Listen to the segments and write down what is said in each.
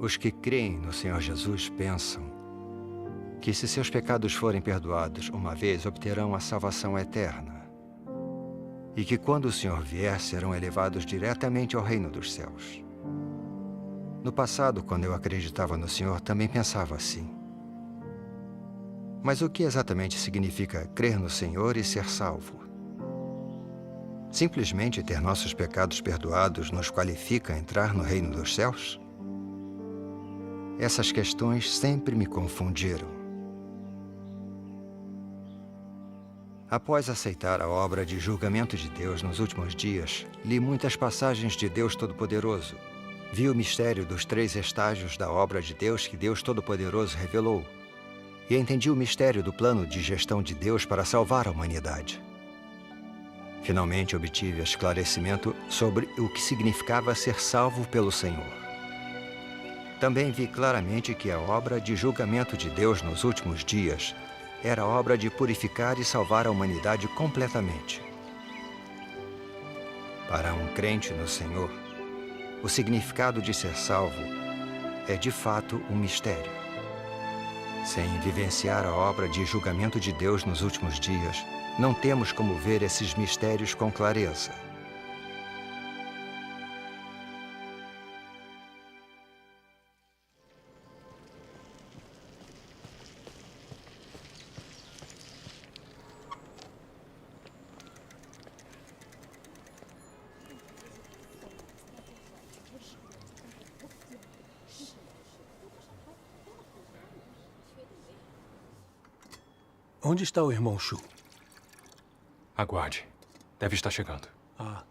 Os que creem no Senhor Jesus pensam que se seus pecados forem perdoados uma vez, obterão a salvação eterna. E que quando o Senhor vier, serão elevados diretamente ao reino dos céus. No passado, quando eu acreditava no Senhor, também pensava assim. Mas o que exatamente significa crer no Senhor e ser salvo? Simplesmente ter nossos pecados perdoados nos qualifica a entrar no reino dos céus? Essas questões sempre me confundiram. Após aceitar a obra de julgamento de Deus nos últimos dias, li muitas passagens de Deus Todo-Poderoso. Vi o mistério dos 3 estágios da obra de Deus que Deus Todo-Poderoso revelou. E entendi o mistério do plano de gestão de Deus para salvar a humanidade. Finalmente obtive esclarecimento sobre o que significava ser salvo pelo Senhor. Também vi claramente que a obra de julgamento de Deus nos últimos dias era a obra de purificar e salvar a humanidade completamente. Para um crente no Senhor, o significado de ser salvo é de fato um mistério. Sem vivenciar a obra de julgamento de Deus nos últimos dias, não temos como ver esses mistérios com clareza. Onde está o irmão Shu? Aguarde. Deve estar chegando. Ah.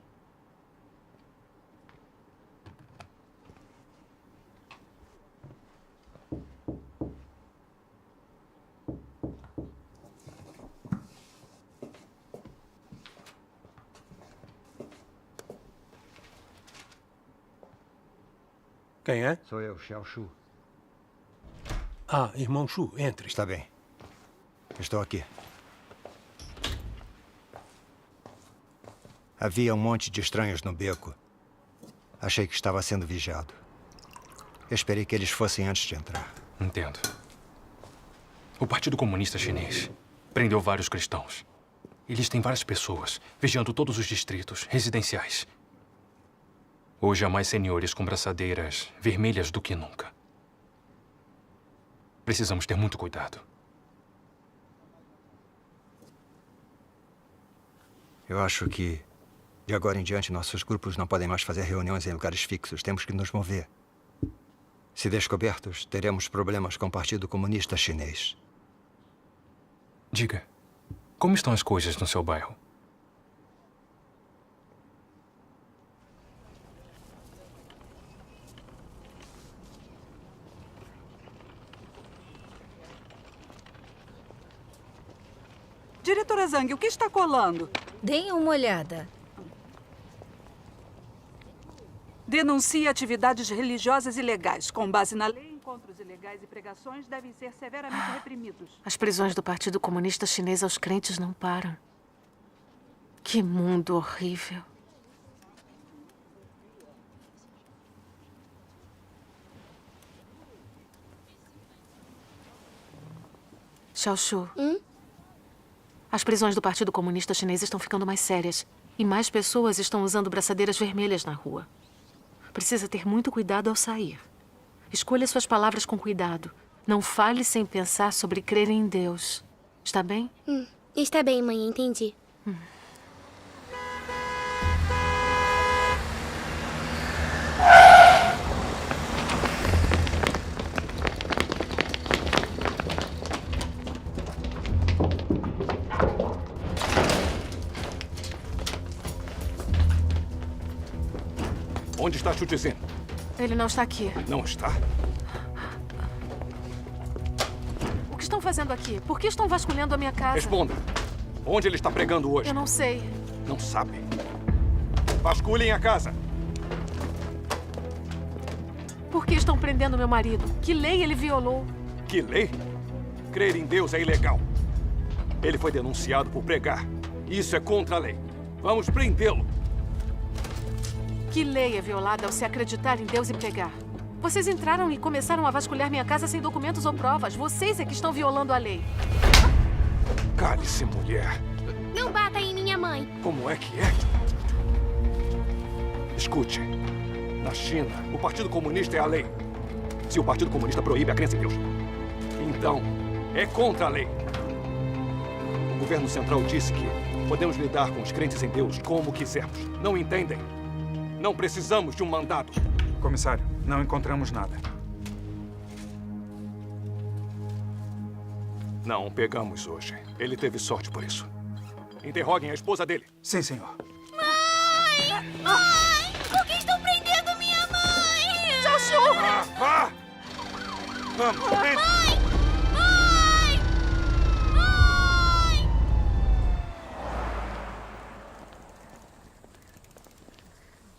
Quem é? Sou eu, Xiao Shu. Ah, irmão Shu, entre. Está bem. Estou aqui. Havia um monte de estranhos no beco. Achei que estava sendo vigiado. Esperei que eles fossem antes de entrar. Entendo. O Partido Comunista Chinês prendeu vários cristãos. Eles têm várias pessoas vigiando todos os distritos residenciais. Hoje há mais senhores com braçadeiras vermelhas do que nunca. Precisamos ter muito cuidado. Eu acho que, de agora em diante, nossos grupos não podem mais fazer reuniões em lugares fixos. Temos que nos mover. Se descobertos, teremos problemas com o Partido Comunista Chinês. Diga, como estão as coisas no seu bairro? Diretora Zhang, o que está colando? Deem uma olhada. Denuncia atividades religiosas ilegais. Com base na lei, encontros ilegais e pregações devem ser severamente reprimidos. As prisões do Partido Comunista Chinês aos crentes não param. Que mundo horrível. Xiao Shu. As prisões do Partido Comunista Chinês estão ficando mais sérias. E mais pessoas estão usando braçadeiras vermelhas na rua. Precisa ter muito cuidado ao sair. Escolha suas palavras com cuidado. Não fale sem pensar sobre crer em Deus. Está bem? Está bem, mãe, entendi. Onde está Xu Tizin? Ele não está aqui. Não está? O que estão fazendo aqui? Por que estão vasculhando a minha casa? Responda. Onde ele está pregando hoje? Eu não sei. Não sabe. Vasculhem a casa. Por que estão prendendo meu marido? Que lei ele violou? Que lei? Crer em Deus é ilegal. Ele foi denunciado por pregar. Isso é contra a lei. Vamos prendê-lo. Que lei é violada ao se acreditar em Deus e pregar? Vocês entraram e começaram a vasculhar minha casa sem documentos ou provas. Vocês é que estão violando a lei. Cale-se, mulher. Não bata em minha mãe. Como é que é? Escute. Na China, o Partido Comunista é a lei. Se o Partido Comunista proíbe a crença em Deus, então é contra a lei. O governo central disse que podemos lidar com os crentes em Deus como quisermos. Não entendem? Não precisamos de um mandado. Comissário, não encontramos nada. Não pegamos hoje. Ele teve sorte por isso. Interroguem a esposa dele. Sim, senhor. Mãe! Por que estão prendendo minha mãe? Vá! Vá! Vamos! Vem! Mãe! Mãe!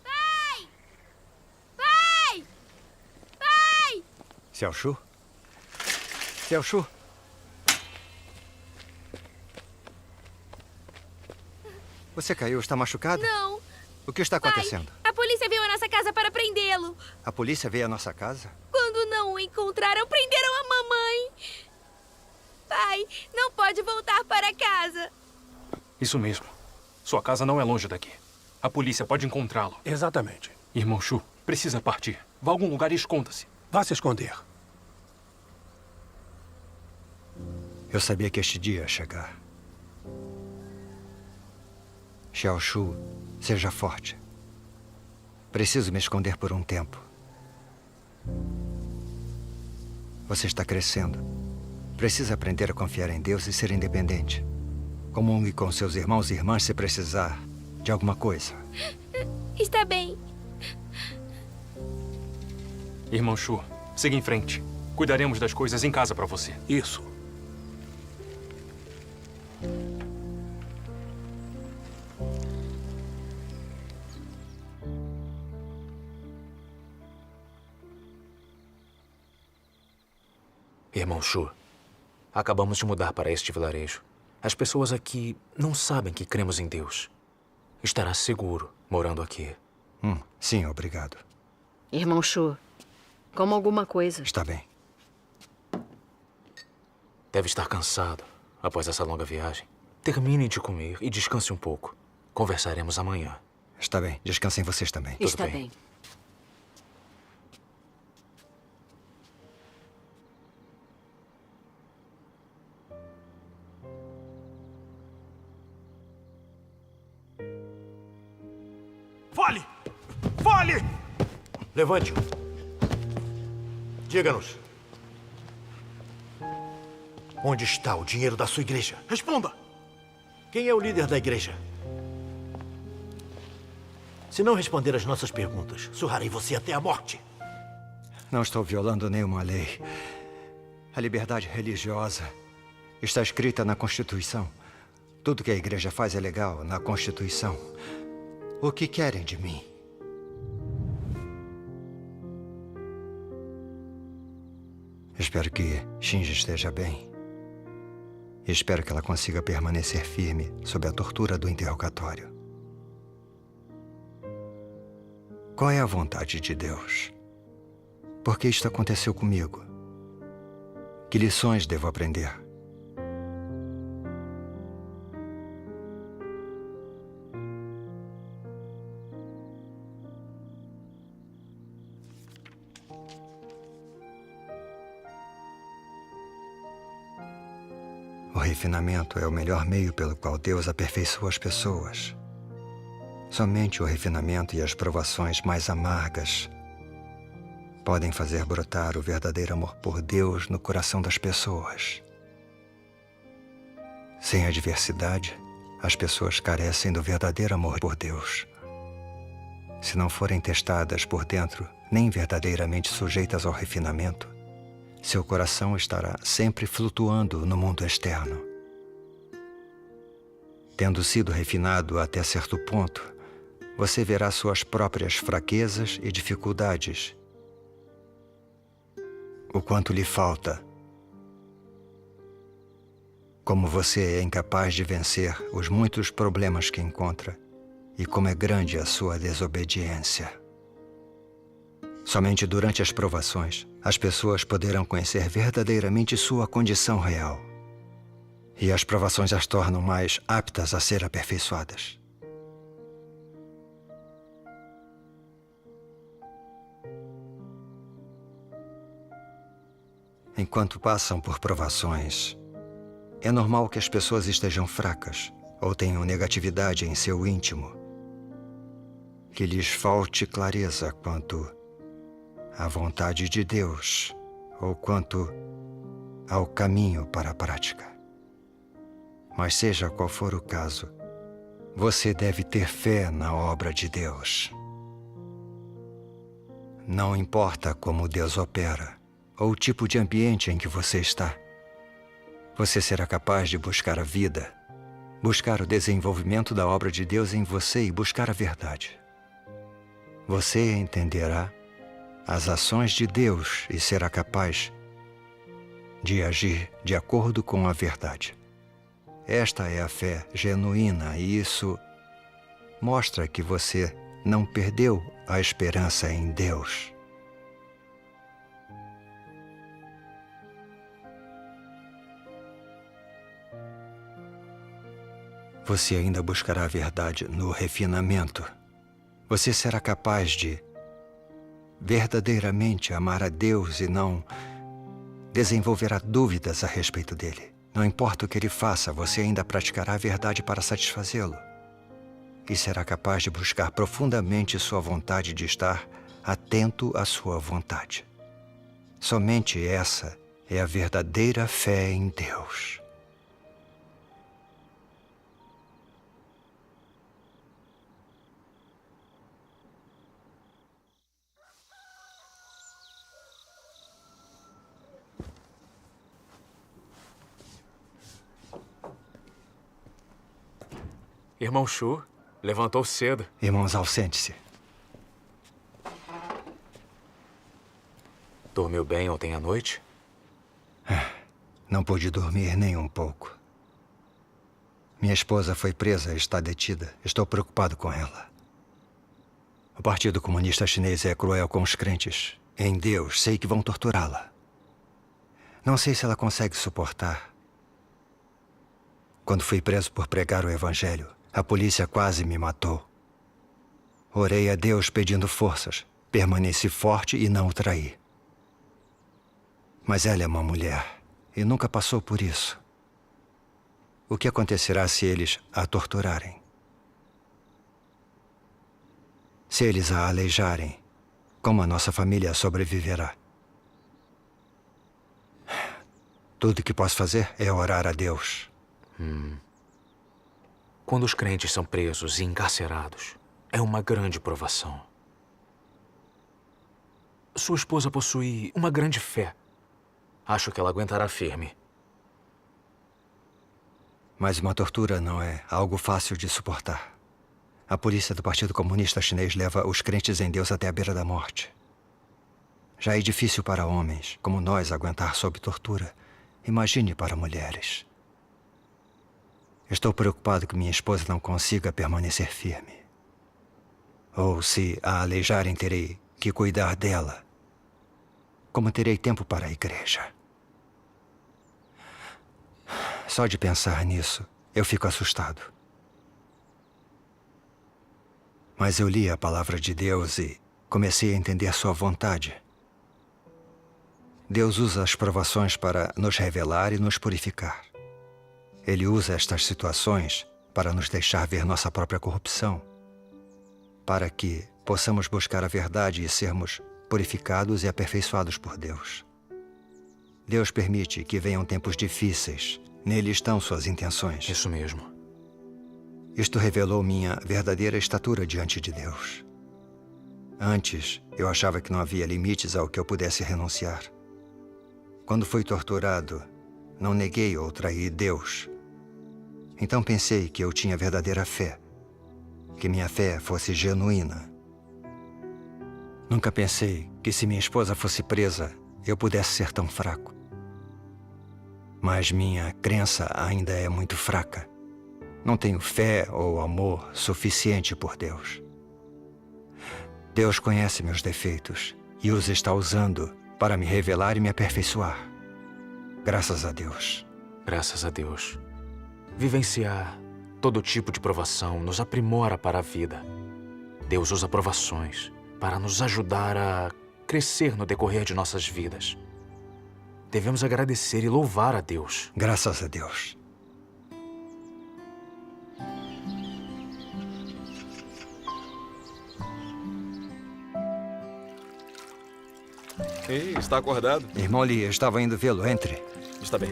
Mãe! Pai! Pai! Pai! Xiaoshu? Xiaoshu? Você caiu, está machucado? Não! O que está acontecendo? Pai, a polícia veio à nossa casa para prendê-lo. A polícia veio à nossa casa? Quando não o encontraram, prenderam a mamãe. Pai, não pode voltar para casa. Isso mesmo. Sua casa não é longe daqui. A polícia pode encontrá-lo. Exatamente. Irmão Shu, precisa partir. Vá a algum lugar e esconda-se. Vá se esconder. Eu sabia que este dia ia chegar. Xiaoshu, seja forte. Preciso me esconder por um tempo. Você está crescendo. Precisa aprender a confiar em Deus e ser independente. Comungue com seus irmãos e irmãs se precisar de alguma coisa. Está bem. Irmão Shu, siga em frente. Cuidaremos das coisas em casa para você. Isso. Irmão Shu, acabamos de mudar para este vilarejo. As pessoas aqui não sabem que cremos em Deus. Estará seguro morando aqui. Sim, obrigado. Irmão Shu, coma alguma coisa. Está bem. Deve estar cansado após essa longa viagem. Termine de comer e descanse um pouco. Conversaremos amanhã. Está bem. Descansem vocês também. Está bem. Fale! Fale! Levante-o. Diga-nos. Onde está o dinheiro da sua igreja? Responda! Quem é o líder da igreja? Se não responder às nossas perguntas, surrarei você até a morte. Não estou violando nenhuma lei. A liberdade religiosa está escrita na Constituição. Tudo que a igreja faz é legal na Constituição. O que querem de mim? Espero que Shinji esteja bem. E espero que ela consiga permanecer firme sob a tortura do interrogatório. Qual é a vontade de Deus? Por que isto aconteceu comigo? Que lições devo aprender? O refinamento é o melhor meio pelo qual Deus aperfeiçoa as pessoas. Somente o refinamento e as provações mais amargas podem fazer brotar o verdadeiro amor por Deus no coração das pessoas. Sem adversidade, as pessoas carecem do verdadeiro amor por Deus. Se não forem testadas por dentro, nem verdadeiramente sujeitas ao refinamento, seu coração estará sempre flutuando no mundo externo. Tendo sido refinado até certo ponto, você verá suas próprias fraquezas e dificuldades. O quanto lhe falta. Como você é incapaz de vencer os muitos problemas que encontra e como é grande a sua desobediência. Somente durante as provações, as pessoas poderão conhecer verdadeiramente sua condição real. E as provações as tornam mais aptas a ser aperfeiçoadas. Enquanto passam por provações, é normal que as pessoas estejam fracas ou tenham negatividade em seu íntimo, que lhes falte clareza quanto à vontade de Deus ou quanto ao caminho para a prática. Mas seja qual for o caso, você deve ter fé na obra de Deus. Não importa como Deus opera ou o tipo de ambiente em que você está, você será capaz de buscar a vida, buscar o desenvolvimento da obra de Deus em você e buscar a verdade. Você entenderá as ações de Deus e será capaz de agir de acordo com a verdade. Esta é a fé genuína e isso mostra que você não perdeu a esperança em Deus. Você ainda buscará a verdade no refinamento. Você será capaz de verdadeiramente amar a Deus e não desenvolverá dúvidas a respeito dele. Não importa o que ele faça, você ainda praticará a verdade para satisfazê-lo. E será capaz de buscar profundamente sua vontade de estar atento à sua vontade. Somente essa é a verdadeira fé em Deus. Irmão Shu, levantou cedo. Irmãos, ausentem-se. Dormiu bem ontem à noite? Não pude dormir nem um pouco. Minha esposa foi presa e está detida. Estou preocupado com ela. O Partido Comunista Chinês é cruel com os crentes. Em Deus, sei que vão torturá-la. Não sei se ela consegue suportar. Quando fui preso por pregar o Evangelho, a polícia quase me matou. Orei a Deus pedindo forças. Permaneci forte e não o traí. Mas ela é uma mulher e nunca passou por isso. O que acontecerá se eles a torturarem? Se eles a aleijarem, como a nossa família sobreviverá? Tudo que posso fazer é orar a Deus. Quando os crentes são presos e encarcerados, é uma grande provação. Sua esposa possui uma grande fé. Acho que ela aguentará firme. Mas uma tortura não é algo fácil de suportar. A polícia do Partido Comunista Chinês leva os crentes em Deus até a beira da morte. Já é difícil para homens, como nós, aguentar sob tortura. Imagine para mulheres. Estou preocupado que minha esposa não consiga permanecer firme. Ou se a aleijarem, terei que cuidar dela. Como terei tempo para a igreja? Só de pensar nisso, eu fico assustado. Mas eu li a palavra de Deus e comecei a entender sua vontade. Deus usa as provações para nos revelar e nos purificar. Ele usa estas situações para nos deixar ver nossa própria corrupção, para que possamos buscar a verdade e sermos purificados e aperfeiçoados por Deus. Deus permite que venham tempos difíceis. Nele estão suas intenções. Isso mesmo. Isto revelou minha verdadeira estatura diante de Deus. Antes, eu achava que não havia limites ao que eu pudesse renunciar. Quando fui torturado, não neguei ou traí Deus. Então pensei que eu tinha verdadeira fé, que minha fé fosse genuína. Nunca pensei que se minha esposa fosse presa, eu pudesse ser tão fraco. Mas minha crença ainda é muito fraca. Não tenho fé ou amor suficiente por Deus. Deus conhece meus defeitos e os está usando para me revelar e me aperfeiçoar. Graças a Deus. Graças a Deus. Vivenciar todo tipo de provação nos aprimora para a vida. Deus usa provações para nos ajudar a crescer no decorrer de nossas vidas. Devemos agradecer e louvar a Deus. Graças a Deus. Ei, está acordado? Irmão Lee, eu estava indo vê-lo. Entre. Está bem.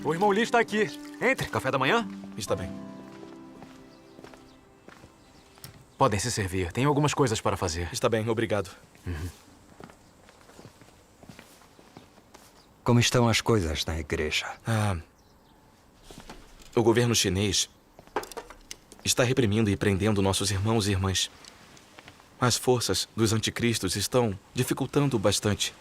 O irmão Lee está aqui. Entre. Café da manhã? Está bem. Podem se servir. Tenho algumas coisas para fazer. Está bem, obrigado. Como estão as coisas na igreja? O governo chinês está reprimindo e prendendo nossos irmãos e irmãs. As forças dos anticristos estão dificultando bastante.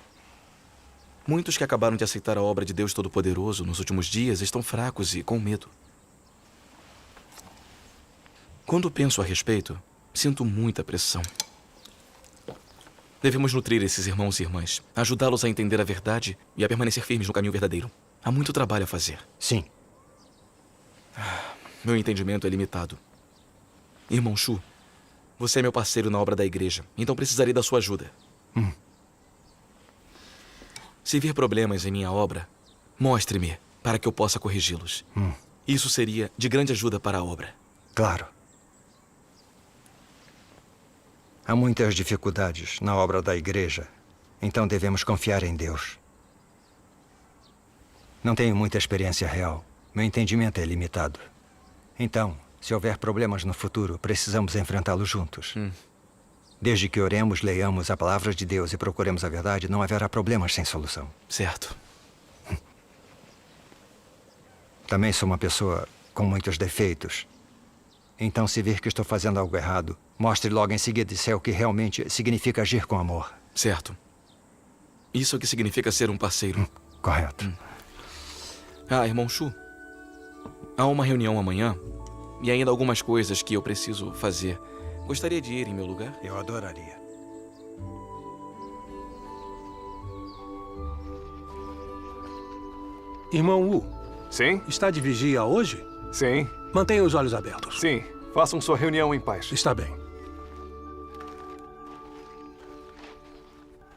Muitos que acabaram de aceitar a obra de Deus Todo-Poderoso nos últimos dias estão fracos e com medo. Quando penso a respeito, sinto muita pressão. Devemos nutrir esses irmãos e irmãs, ajudá-los a entender a verdade e a permanecer firmes no caminho verdadeiro. Há muito trabalho a fazer. Sim. Meu entendimento é limitado. Irmão Shu, você é meu parceiro na obra da igreja, então precisarei da sua ajuda. Se vir problemas em minha obra, mostre-me para que eu possa corrigi-los. Isso seria de grande ajuda para a obra. Claro. Há muitas dificuldades na obra da igreja, então devemos confiar em Deus. Não tenho muita experiência real. Meu entendimento é limitado. Então, se houver problemas no futuro, precisamos enfrentá-los juntos. Desde que oremos, leiamos a palavra de Deus e procuremos a verdade, não haverá problemas sem solução. Certo. Também sou uma pessoa com muitos defeitos. Então, se vir que estou fazendo algo errado, mostre logo em seguida se é o que realmente significa agir com amor. Certo. Isso é o que significa ser um parceiro. Correto. Irmão Shu, há uma reunião amanhã e ainda algumas coisas que eu preciso fazer. Gostaria de ir em meu lugar? Eu adoraria. Irmão Wu. Sim? Está de vigia hoje? Sim. Mantenha os olhos abertos. Sim. Façam sua reunião em paz. Está bem.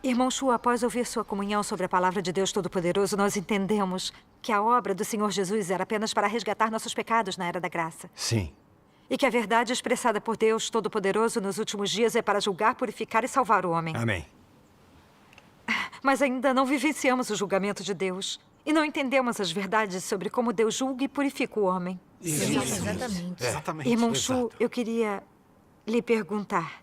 Irmão Shu, após ouvir sua comunhão sobre a palavra de Deus Todo-Poderoso, nós entendemos que a obra do Senhor Jesus era apenas para resgatar nossos pecados na Era da Graça. Sim. E que a verdade expressada por Deus Todo-Poderoso nos últimos dias é para julgar, purificar e salvar o homem. Amém. Mas ainda não vivenciamos o julgamento de Deus. E não entendemos as verdades sobre como Deus julga e purifica o homem. Sim, exatamente. Exatamente. Irmão Shu, eu queria lhe perguntar.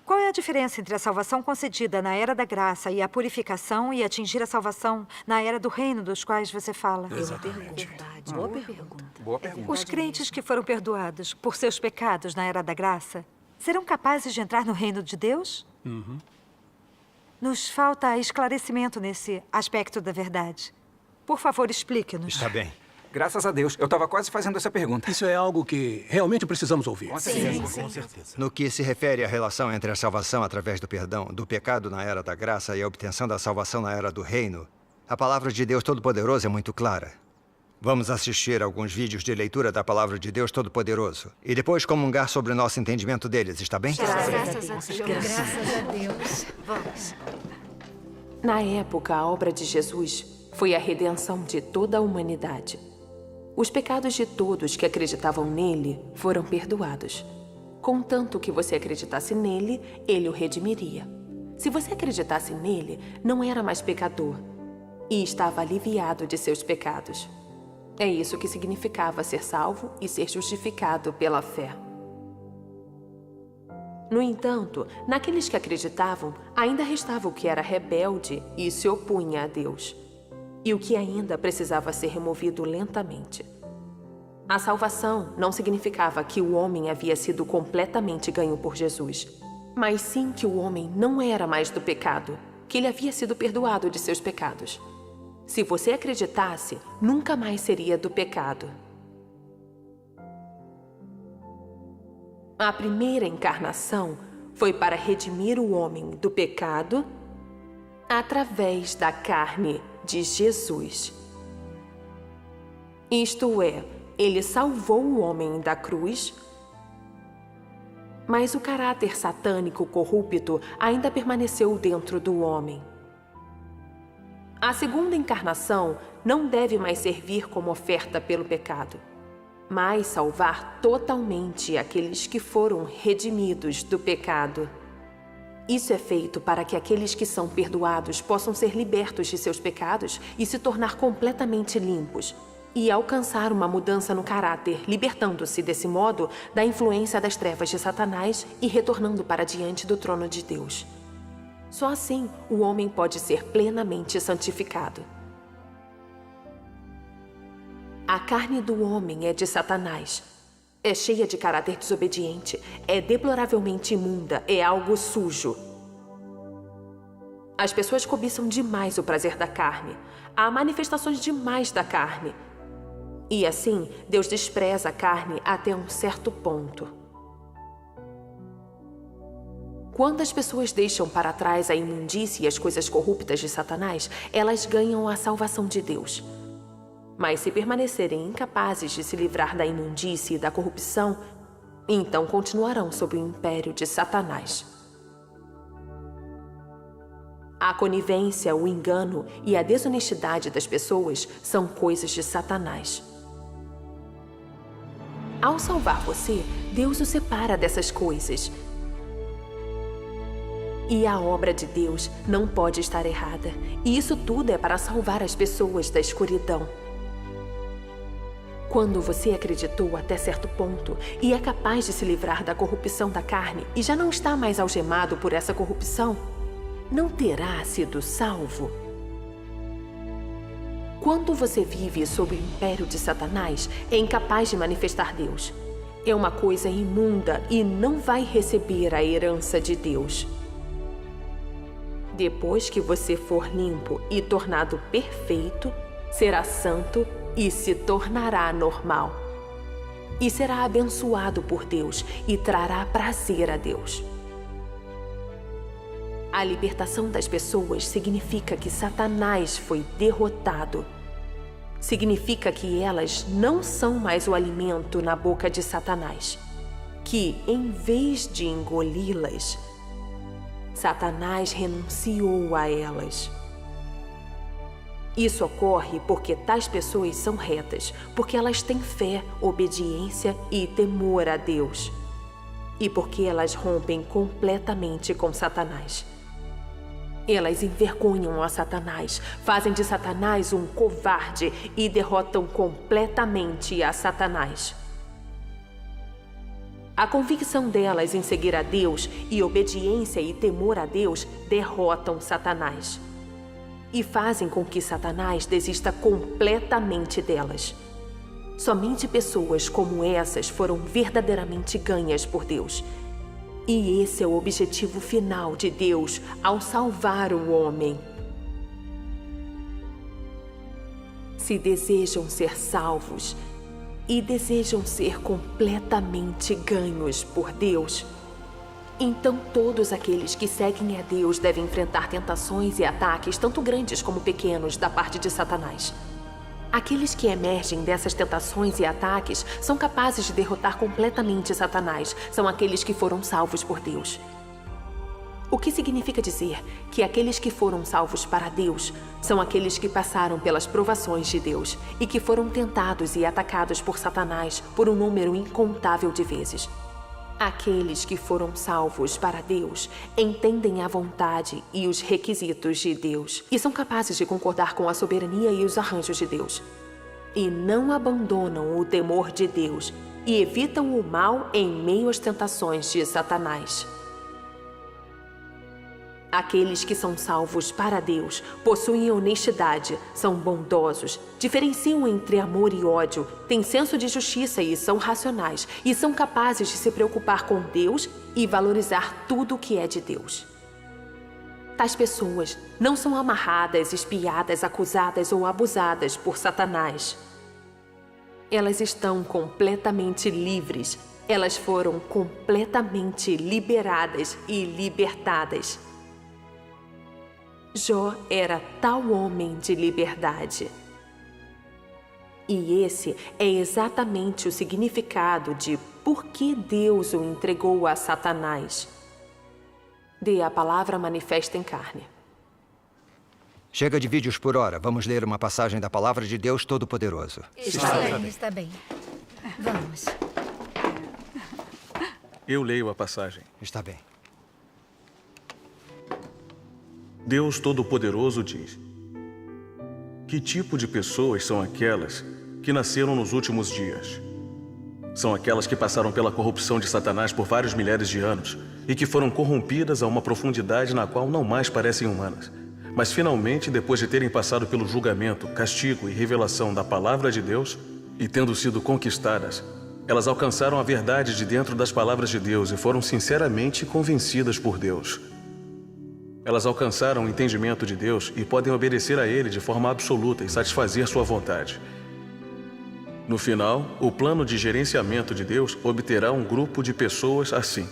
Qual é a diferença entre a salvação concedida na Era da Graça e a purificação e atingir a salvação na Era do Reino dos quais você fala? Exatamente. Boa pergunta. Boa pergunta. Os crentes que foram perdoados por seus pecados na Era da Graça serão capazes de entrar no Reino de Deus? Nos falta esclarecimento nesse aspecto da verdade. Por favor, explique-nos. Está bem. Graças a Deus. Eu estava quase fazendo essa pergunta. Isso é algo que realmente precisamos ouvir. Com certeza. No que se refere à relação entre a salvação através do perdão do pecado na Era da Graça e a obtenção da salvação na Era do Reino, a palavra de Deus Todo-Poderoso é muito clara. Vamos assistir a alguns vídeos de leitura da palavra de Deus Todo-Poderoso e depois comungar sobre o nosso entendimento deles, está bem? Graças a Deus. Graças a Deus. Vamos. Na época, a obra de Jesus foi a redenção de toda a humanidade. Os pecados de todos que acreditavam nele foram perdoados. Contanto que você acreditasse nele, ele o redimiria. Se você acreditasse nele, não era mais pecador e estava aliviado de seus pecados. É isso que significava ser salvo e ser justificado pela fé. No entanto, naqueles que acreditavam, ainda restava o que era rebelde e se opunha a Deus, e o que ainda precisava ser removido lentamente. A salvação não significava que o homem havia sido completamente ganho por Jesus, mas sim que o homem não era mais do pecado, que ele havia sido perdoado de seus pecados. Se você acreditasse, nunca mais seria do pecado. A primeira encarnação foi para redimir o homem do pecado através da carne de Jesus. Isto é, ele salvou o homem da cruz, mas o caráter satânico corrupto ainda permaneceu dentro do homem. A segunda encarnação não deve mais servir como oferta pelo pecado, mas salvar totalmente aqueles que foram redimidos do pecado. Isso é feito para que aqueles que são perdoados possam ser libertos de seus pecados e se tornar completamente limpos, e alcançar uma mudança no caráter, libertando-se, desse modo, da influência das trevas de Satanás e retornando para diante do trono de Deus. Só assim o homem pode ser plenamente santificado. A carne do homem é de Satanás. É cheia de caráter desobediente, é deploravelmente imunda, é algo sujo. As pessoas cobiçam demais o prazer da carne. Há manifestações demais da carne. E assim, Deus despreza a carne até um certo ponto. Quando as pessoas deixam para trás a imundície e as coisas corruptas de Satanás, elas ganham a salvação de Deus. Mas se permanecerem incapazes de se livrar da imundície e da corrupção, então continuarão sob o império de Satanás. A conivência, o engano e a desonestidade das pessoas são coisas de Satanás. Ao salvar você, Deus o separa dessas coisas. E a obra de Deus não pode estar errada. E isso tudo é para salvar as pessoas da escuridão. Quando você acreditou até certo ponto e é capaz de se livrar da corrupção da carne e já não está mais algemado por essa corrupção, não terá sido salvo. Quando você vive sob o império de Satanás, é incapaz de manifestar Deus. É uma coisa imunda e não vai receber a herança de Deus. Depois que você for limpo e tornado perfeito, será santo e se tornará normal. E será abençoado por Deus e trará prazer a Deus. A libertação das pessoas significa que Satanás foi derrotado. Significa que elas não são mais o alimento na boca de Satanás. Que, em vez de engoli-las, Satanás renunciou a elas. Isso ocorre porque tais pessoas são retas, porque elas têm fé, obediência e temor a Deus. E porque elas rompem completamente com Satanás. Elas envergonham a Satanás, fazem de Satanás um covarde e derrotam completamente a Satanás. A convicção delas em seguir a Deus e obediência e temor a Deus derrotam Satanás. E fazem com que Satanás desista completamente delas. Somente pessoas como essas foram verdadeiramente ganhas por Deus. E esse é o objetivo final de Deus ao salvar o homem. Se desejam ser salvos e desejam ser completamente ganhos por Deus, então todos aqueles que seguem a Deus devem enfrentar tentações e ataques tanto grandes como pequenos da parte de Satanás. Aqueles que emergem dessas tentações e ataques são capazes de derrotar completamente Satanás, são aqueles que foram salvos por Deus. O que significa dizer que aqueles que foram salvos para Deus são aqueles que passaram pelas provações de Deus e que foram tentados e atacados por Satanás por um número incontável de vezes. Aqueles que foram salvos para Deus entendem a vontade e os requisitos de Deus e são capazes de concordar com a soberania e os arranjos de Deus. E não abandonam o temor de Deus e evitam o mal em meio às tentações de Satanás. Aqueles que são salvos para Deus possuem honestidade, são bondosos, diferenciam entre amor e ódio, têm senso de justiça e são racionais, e são capazes de se preocupar com Deus e valorizar tudo o que é de Deus. Tais pessoas não são amarradas, espiadas, acusadas ou abusadas por Satanás. Elas estão completamente livres elas foram completamente liberadas e libertadas. Jó era tal homem de liberdade. E esse é exatamente o significado de por que Deus o entregou a Satanás. Dê a palavra manifesta em carne. Chega de vídeos por hora. Vamos ler uma passagem da Palavra de Deus Todo-Poderoso. Está bem. Vamos. Eu leio a passagem. Está bem. Deus Todo-Poderoso diz: que tipo de pessoas são aquelas que nasceram nos últimos dias? São aquelas que passaram pela corrupção de Satanás por vários milhares de anos e que foram corrompidas a uma profundidade na qual não mais parecem humanas. Mas finalmente, depois de terem passado pelo julgamento, castigo e revelação da Palavra de Deus e tendo sido conquistadas, elas alcançaram a verdade de dentro das palavras de Deus e foram sinceramente convencidas por Deus. Elas alcançaram o entendimento de Deus e podem obedecer a Ele de forma absoluta e satisfazer sua vontade. No final, o plano de gerenciamento de Deus obterá um grupo de pessoas assim.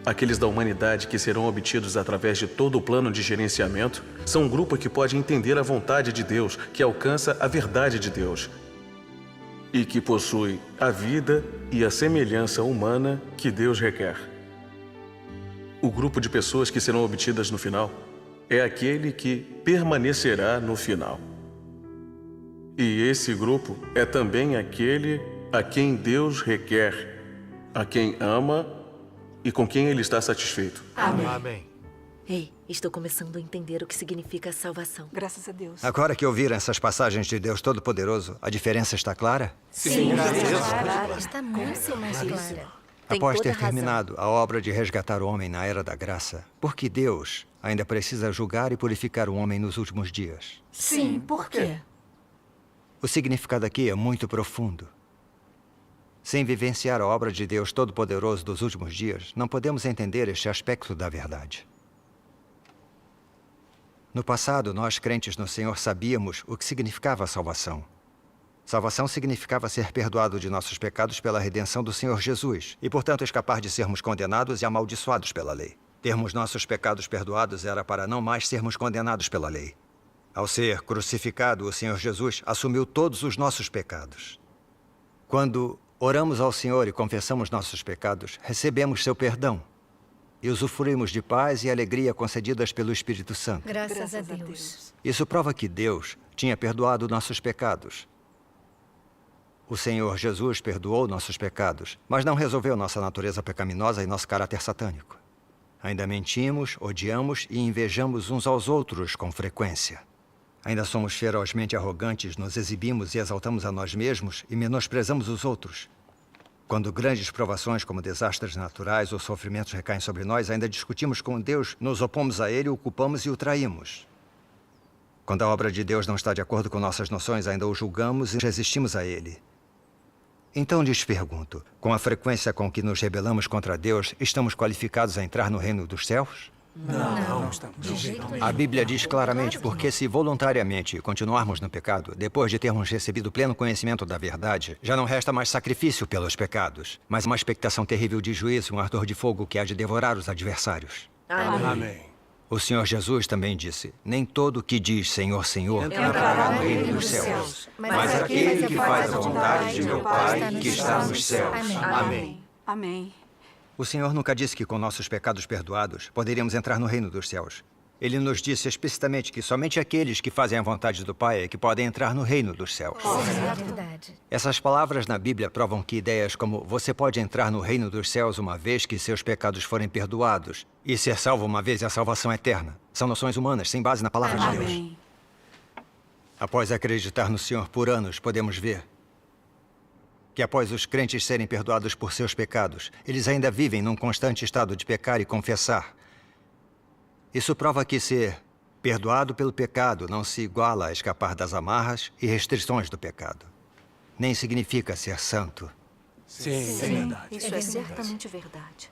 Aqueles da humanidade que serão obtidos através de todo o plano de gerenciamento são um grupo que pode entender a vontade de Deus, que alcança a verdade de Deus e que possui a vida e a semelhança humana que Deus requer. O grupo de pessoas que serão obtidas no final é aquele que permanecerá no final. E esse grupo é também aquele a quem Deus requer, a quem ama e com quem Ele está satisfeito. Amém. Amém. Ei, estou começando a entender o que significa salvação. Graças a Deus. Agora que ouviram essas passagens de Deus Todo-Poderoso, a diferença está clara? Sim, está muito mais clara. Após ter terminado a obra de resgatar o homem na Era da Graça, por que Deus ainda precisa julgar e purificar o homem nos últimos dias? Sim, por quê? O significado aqui é muito profundo. Sem vivenciar a obra de Deus Todo-Poderoso dos últimos dias, não podemos entender este aspecto da verdade. No passado, nós crentes no Senhor sabíamos o que significava a salvação. Salvação significava ser perdoado de nossos pecados pela redenção do Senhor Jesus e, portanto, escapar de sermos condenados e amaldiçoados pela lei. Termos nossos pecados perdoados era para não mais sermos condenados pela lei. Ao ser crucificado, o Senhor Jesus assumiu todos os nossos pecados. Quando oramos ao Senhor e confessamos nossos pecados, recebemos seu perdão e usufruímos de paz e alegria concedidas pelo Espírito Santo. Graças a Deus. Isso prova que Deus tinha perdoado nossos pecados. O Senhor Jesus perdoou nossos pecados, mas não resolveu nossa natureza pecaminosa e nosso caráter satânico. Ainda mentimos, odiamos e invejamos uns aos outros com frequência. Ainda somos ferozmente arrogantes, nos exibimos e exaltamos a nós mesmos e menosprezamos os outros. Quando grandes provações como desastres naturais ou sofrimentos recaem sobre nós, ainda discutimos com Deus, nos opomos a Ele, o culpamos e o traímos. Quando a obra de Deus não está de acordo com nossas noções, ainda o julgamos e resistimos a Ele. Então lhes pergunto, com a frequência com que nos rebelamos contra Deus, estamos qualificados a entrar no reino dos céus? Não estamos. De jeito nenhum. A Bíblia diz claramente porque se voluntariamente continuarmos no pecado, depois de termos recebido pleno conhecimento da verdade, já não resta mais sacrifício pelos pecados, mas uma expectação terrível de juízo, um ardor de fogo que há de devorar os adversários. Amém. O Senhor Jesus também disse, nem todo que diz Senhor, Senhor entrará no reino dos céus, mas aquele que faz a vontade de meu Pai que está nos céus. Amém. Amém. O Senhor nunca disse que com nossos pecados perdoados poderíamos entrar no reino dos céus. Ele nos disse explicitamente que somente aqueles que fazem a vontade do Pai é que podem entrar no reino dos céus. É verdade. Essas palavras na Bíblia provam que ideias como você pode entrar no reino dos céus uma vez que seus pecados forem perdoados e ser salvo uma vez e a salvação eterna são noções humanas sem base na palavra de Deus. Amém. Após acreditar no Senhor por anos, podemos ver que após os crentes serem perdoados por seus pecados, eles ainda vivem num constante estado de pecar e confessar. Isso prova que ser perdoado pelo pecado não se iguala a escapar das amarras e restrições do pecado. Nem significa ser santo. Sim, é verdade. Isso é certamente verdade.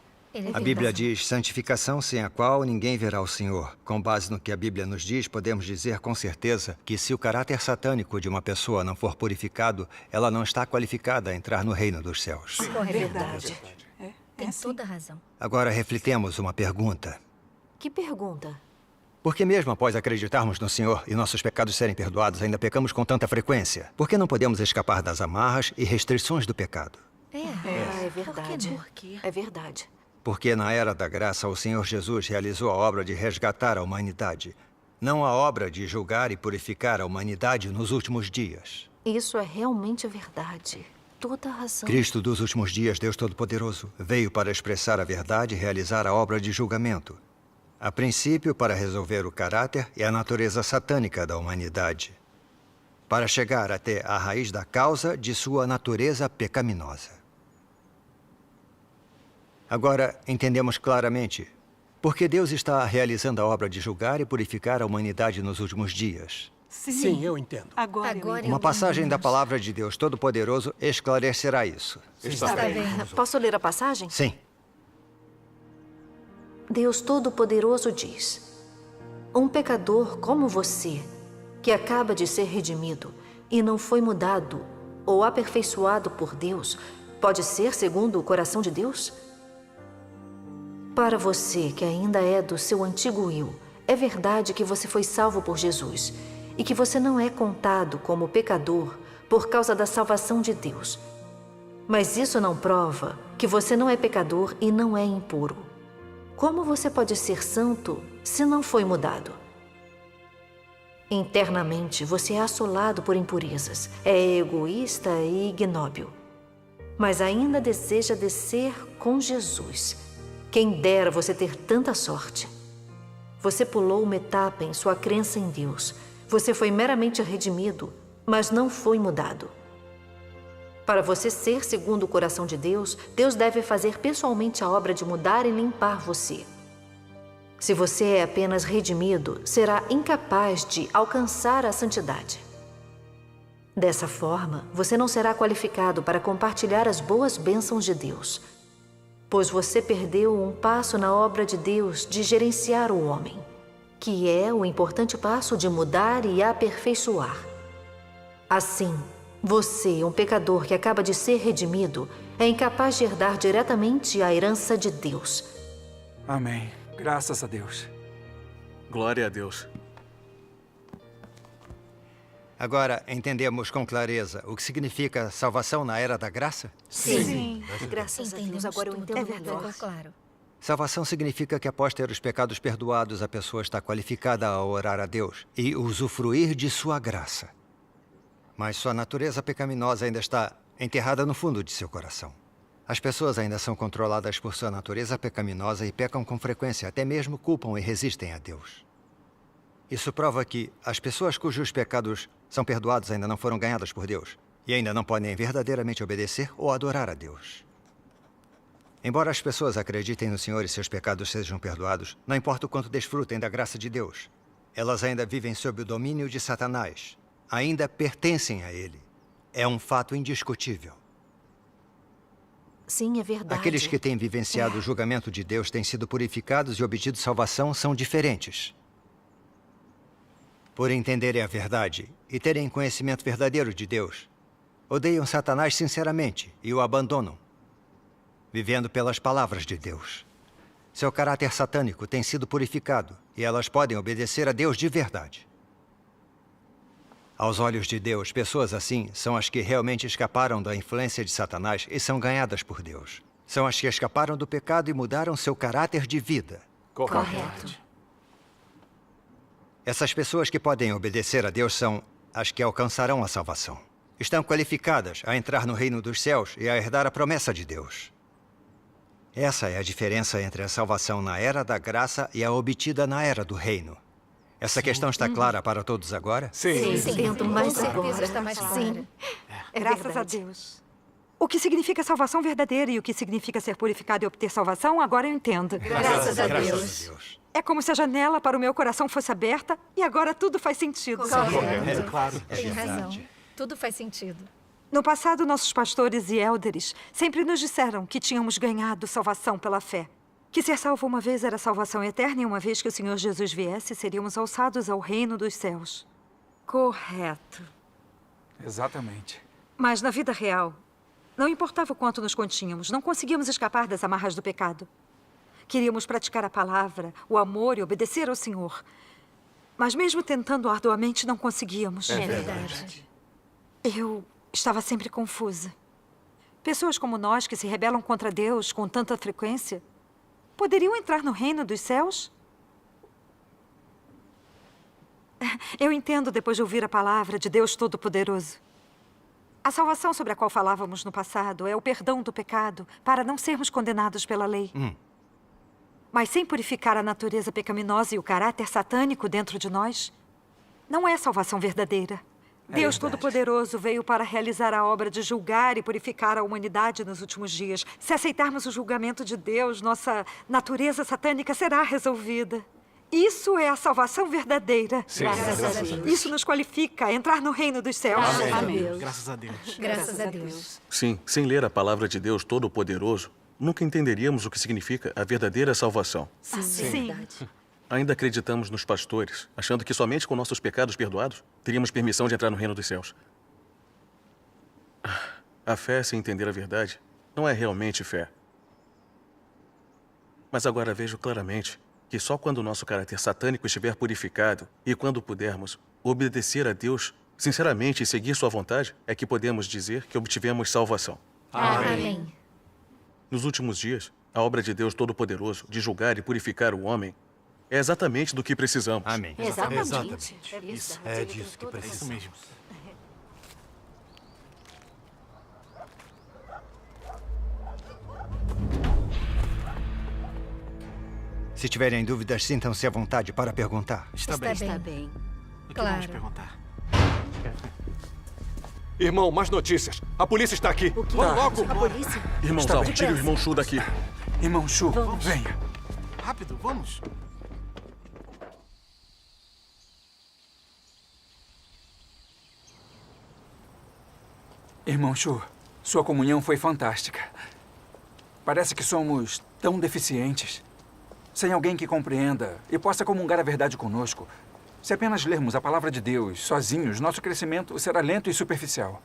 A Bíblia diz santificação sem a qual ninguém verá o Senhor. Com base no que a Bíblia nos diz, podemos dizer com certeza que se o caráter satânico de uma pessoa não for purificado, ela não está qualificada a entrar no reino dos céus. É verdade. Tem toda a razão. Agora reflitemos uma pergunta. Que pergunta? Por que mesmo após acreditarmos no Senhor e nossos pecados serem perdoados, ainda pecamos com tanta frequência? Por que não podemos escapar das amarras e restrições do pecado? É verdade. Por quê? É verdade. Porque na era da graça, o Senhor Jesus realizou a obra de resgatar a humanidade, não a obra de julgar e purificar a humanidade nos últimos dias. Isso é realmente verdade. Toda a razão. Cristo dos últimos dias, Deus Todo-Poderoso, veio para expressar a verdade e realizar a obra de julgamento. A princípio, para resolver o caráter e a natureza satânica da humanidade, para chegar até a raiz da causa de sua natureza pecaminosa. Agora, entendemos claramente por que Deus está realizando a obra de julgar e purificar a humanidade nos últimos dias. Sim, eu entendo. Agora Uma passagem da palavra de Deus Todo-Poderoso esclarecerá isso. Está bem. Posso ler a passagem? Sim. Deus Todo-Poderoso diz: um pecador como você, que acaba de ser redimido e não foi mudado ou aperfeiçoado por Deus, pode ser segundo o coração de Deus? Para você que ainda é do seu antigo eu, é verdade que você foi salvo por Jesus e que você não é contado como pecador por causa da salvação de Deus. Mas isso não prova que você não é pecador e não é impuro. Como você pode ser santo se não foi mudado? Internamente, você é assolado por impurezas, é egoísta e ignóbil. Mas ainda deseja descer com Jesus. Quem dera você ter tanta sorte. Você pulou uma etapa em sua crença em Deus. Você foi meramente redimido, mas não foi mudado. Para você ser segundo o coração de Deus, Deus deve fazer pessoalmente a obra de mudar e limpar você. Se você é apenas redimido, será incapaz de alcançar a santidade. Dessa forma, você não será qualificado para compartilhar as boas bênçãos de Deus, pois você perdeu um passo na obra de Deus de gerenciar o homem, que é o importante passo de mudar e aperfeiçoar. Assim, você, um pecador que acaba de ser redimido, é incapaz de herdar diretamente a herança de Deus. Amém. Graças a Deus. Glória a Deus. Agora, entendemos com clareza o que significa salvação na era da graça? Sim. Graças a Deus, agora eu entendo Ficou claro. Salvação significa que após ter os pecados perdoados, a pessoa está qualificada a orar a Deus e usufruir de sua graça. Mas sua natureza pecaminosa ainda está enterrada no fundo de seu coração. As pessoas ainda são controladas por sua natureza pecaminosa e pecam com frequência, até mesmo culpam e resistem a Deus. Isso prova que as pessoas cujos pecados são perdoados ainda não foram ganhadas por Deus e ainda não podem verdadeiramente obedecer ou adorar a Deus. Embora as pessoas acreditem no Senhor e seus pecados sejam perdoados, não importa o quanto desfrutem da graça de Deus, elas ainda vivem sob o domínio de Satanás, ainda pertencem a ele. É um fato indiscutível. Sim, é verdade. Aqueles que têm vivenciado o julgamento de Deus têm sido purificados e obtido salvação são diferentes. Por entenderem a verdade e terem conhecimento verdadeiro de Deus, odeiam Satanás sinceramente e o abandonam, vivendo pelas palavras de Deus. Seu caráter satânico tem sido purificado e elas podem obedecer a Deus de verdade. Aos olhos de Deus, pessoas assim são as que realmente escaparam da influência de Satanás e são ganhadas por Deus. São as que escaparam do pecado e mudaram seu caráter de vida. Correto. Essas pessoas que podem obedecer a Deus são as que alcançarão a salvação. Estão qualificadas a entrar no reino dos céus e a herdar a promessa de Deus. Essa é a diferença entre a salvação na era da graça e a obtida na era do reino. Essa questão está clara para todos agora? Sim. Sinto mais Com certeza agora. está mais clara. Sim. Graças a Deus. O que significa salvação verdadeira e o que significa ser purificado e obter salvação, agora eu entendo. Graças a Deus. É como se a janela para o meu coração fosse aberta e agora tudo faz sentido. Claro. Tem razão. Tudo faz sentido. No passado, nossos pastores e élderes sempre nos disseram que tínhamos ganhado salvação pela fé. Que ser salvo uma vez era salvação eterna e uma vez que o Senhor Jesus viesse, seríamos alçados ao reino dos céus. Correto. Exatamente. Mas na vida real, não importava o quanto nos continhamos, não conseguíamos escapar das amarras do pecado. Queríamos praticar a palavra, o amor e obedecer ao Senhor. Mas mesmo tentando arduamente, não conseguíamos. É verdade. Eu estava sempre confusa. Pessoas como nós, que se rebelam contra Deus com tanta frequência, poderiam entrar no reino dos céus? Eu entendo depois de ouvir a palavra de Deus Todo-Poderoso. A salvação sobre a qual falávamos no passado é o perdão do pecado para não sermos condenados pela lei. Mas sem purificar a natureza pecaminosa e o caráter satânico dentro de nós, não é salvação verdadeira. Deus Todo-Poderoso veio para realizar a obra de julgar e purificar a humanidade nos últimos dias. Se aceitarmos o julgamento de Deus, nossa natureza satânica será resolvida. Isso é a salvação verdadeira. Sim, graças a Deus. Isso nos qualifica a entrar no reino dos céus. Amém. Graças a Deus. Graças a Deus. Sim, sem ler a palavra de Deus Todo-Poderoso, nunca entenderíamos o que significa a verdadeira salvação. Sim. Ainda acreditamos nos pastores, achando que somente com nossos pecados perdoados teríamos permissão de entrar no reino dos céus. A fé, sem entender a verdade, não é realmente fé. Mas agora vejo claramente que só quando o nosso caráter satânico estiver purificado e quando pudermos obedecer a Deus sinceramente e seguir sua vontade, é que podemos dizer que obtivemos salvação. Amém. Nos últimos dias, a obra de Deus Todo-Poderoso de julgar e purificar o homem é exatamente do que precisamos. Amém. Exatamente. Isso é disso que precisamos. Se tiverem dúvidas, sintam-se à vontade para perguntar. Está bem. Está bem. O que vamos Claro. perguntar? Irmão, mais notícias. A polícia está aqui. O quê? Vamos logo. A polícia? Irmão Está Zal, bem. tire o irmão Shu daqui. Irmão Shu, venha. Rápido, vamos. Irmão Shu, sua comunhão foi fantástica. Parece que somos tão deficientes. Sem alguém que compreenda e possa comungar a verdade conosco. Se apenas lermos a palavra de Deus sozinhos, nosso crescimento será lento e superficial.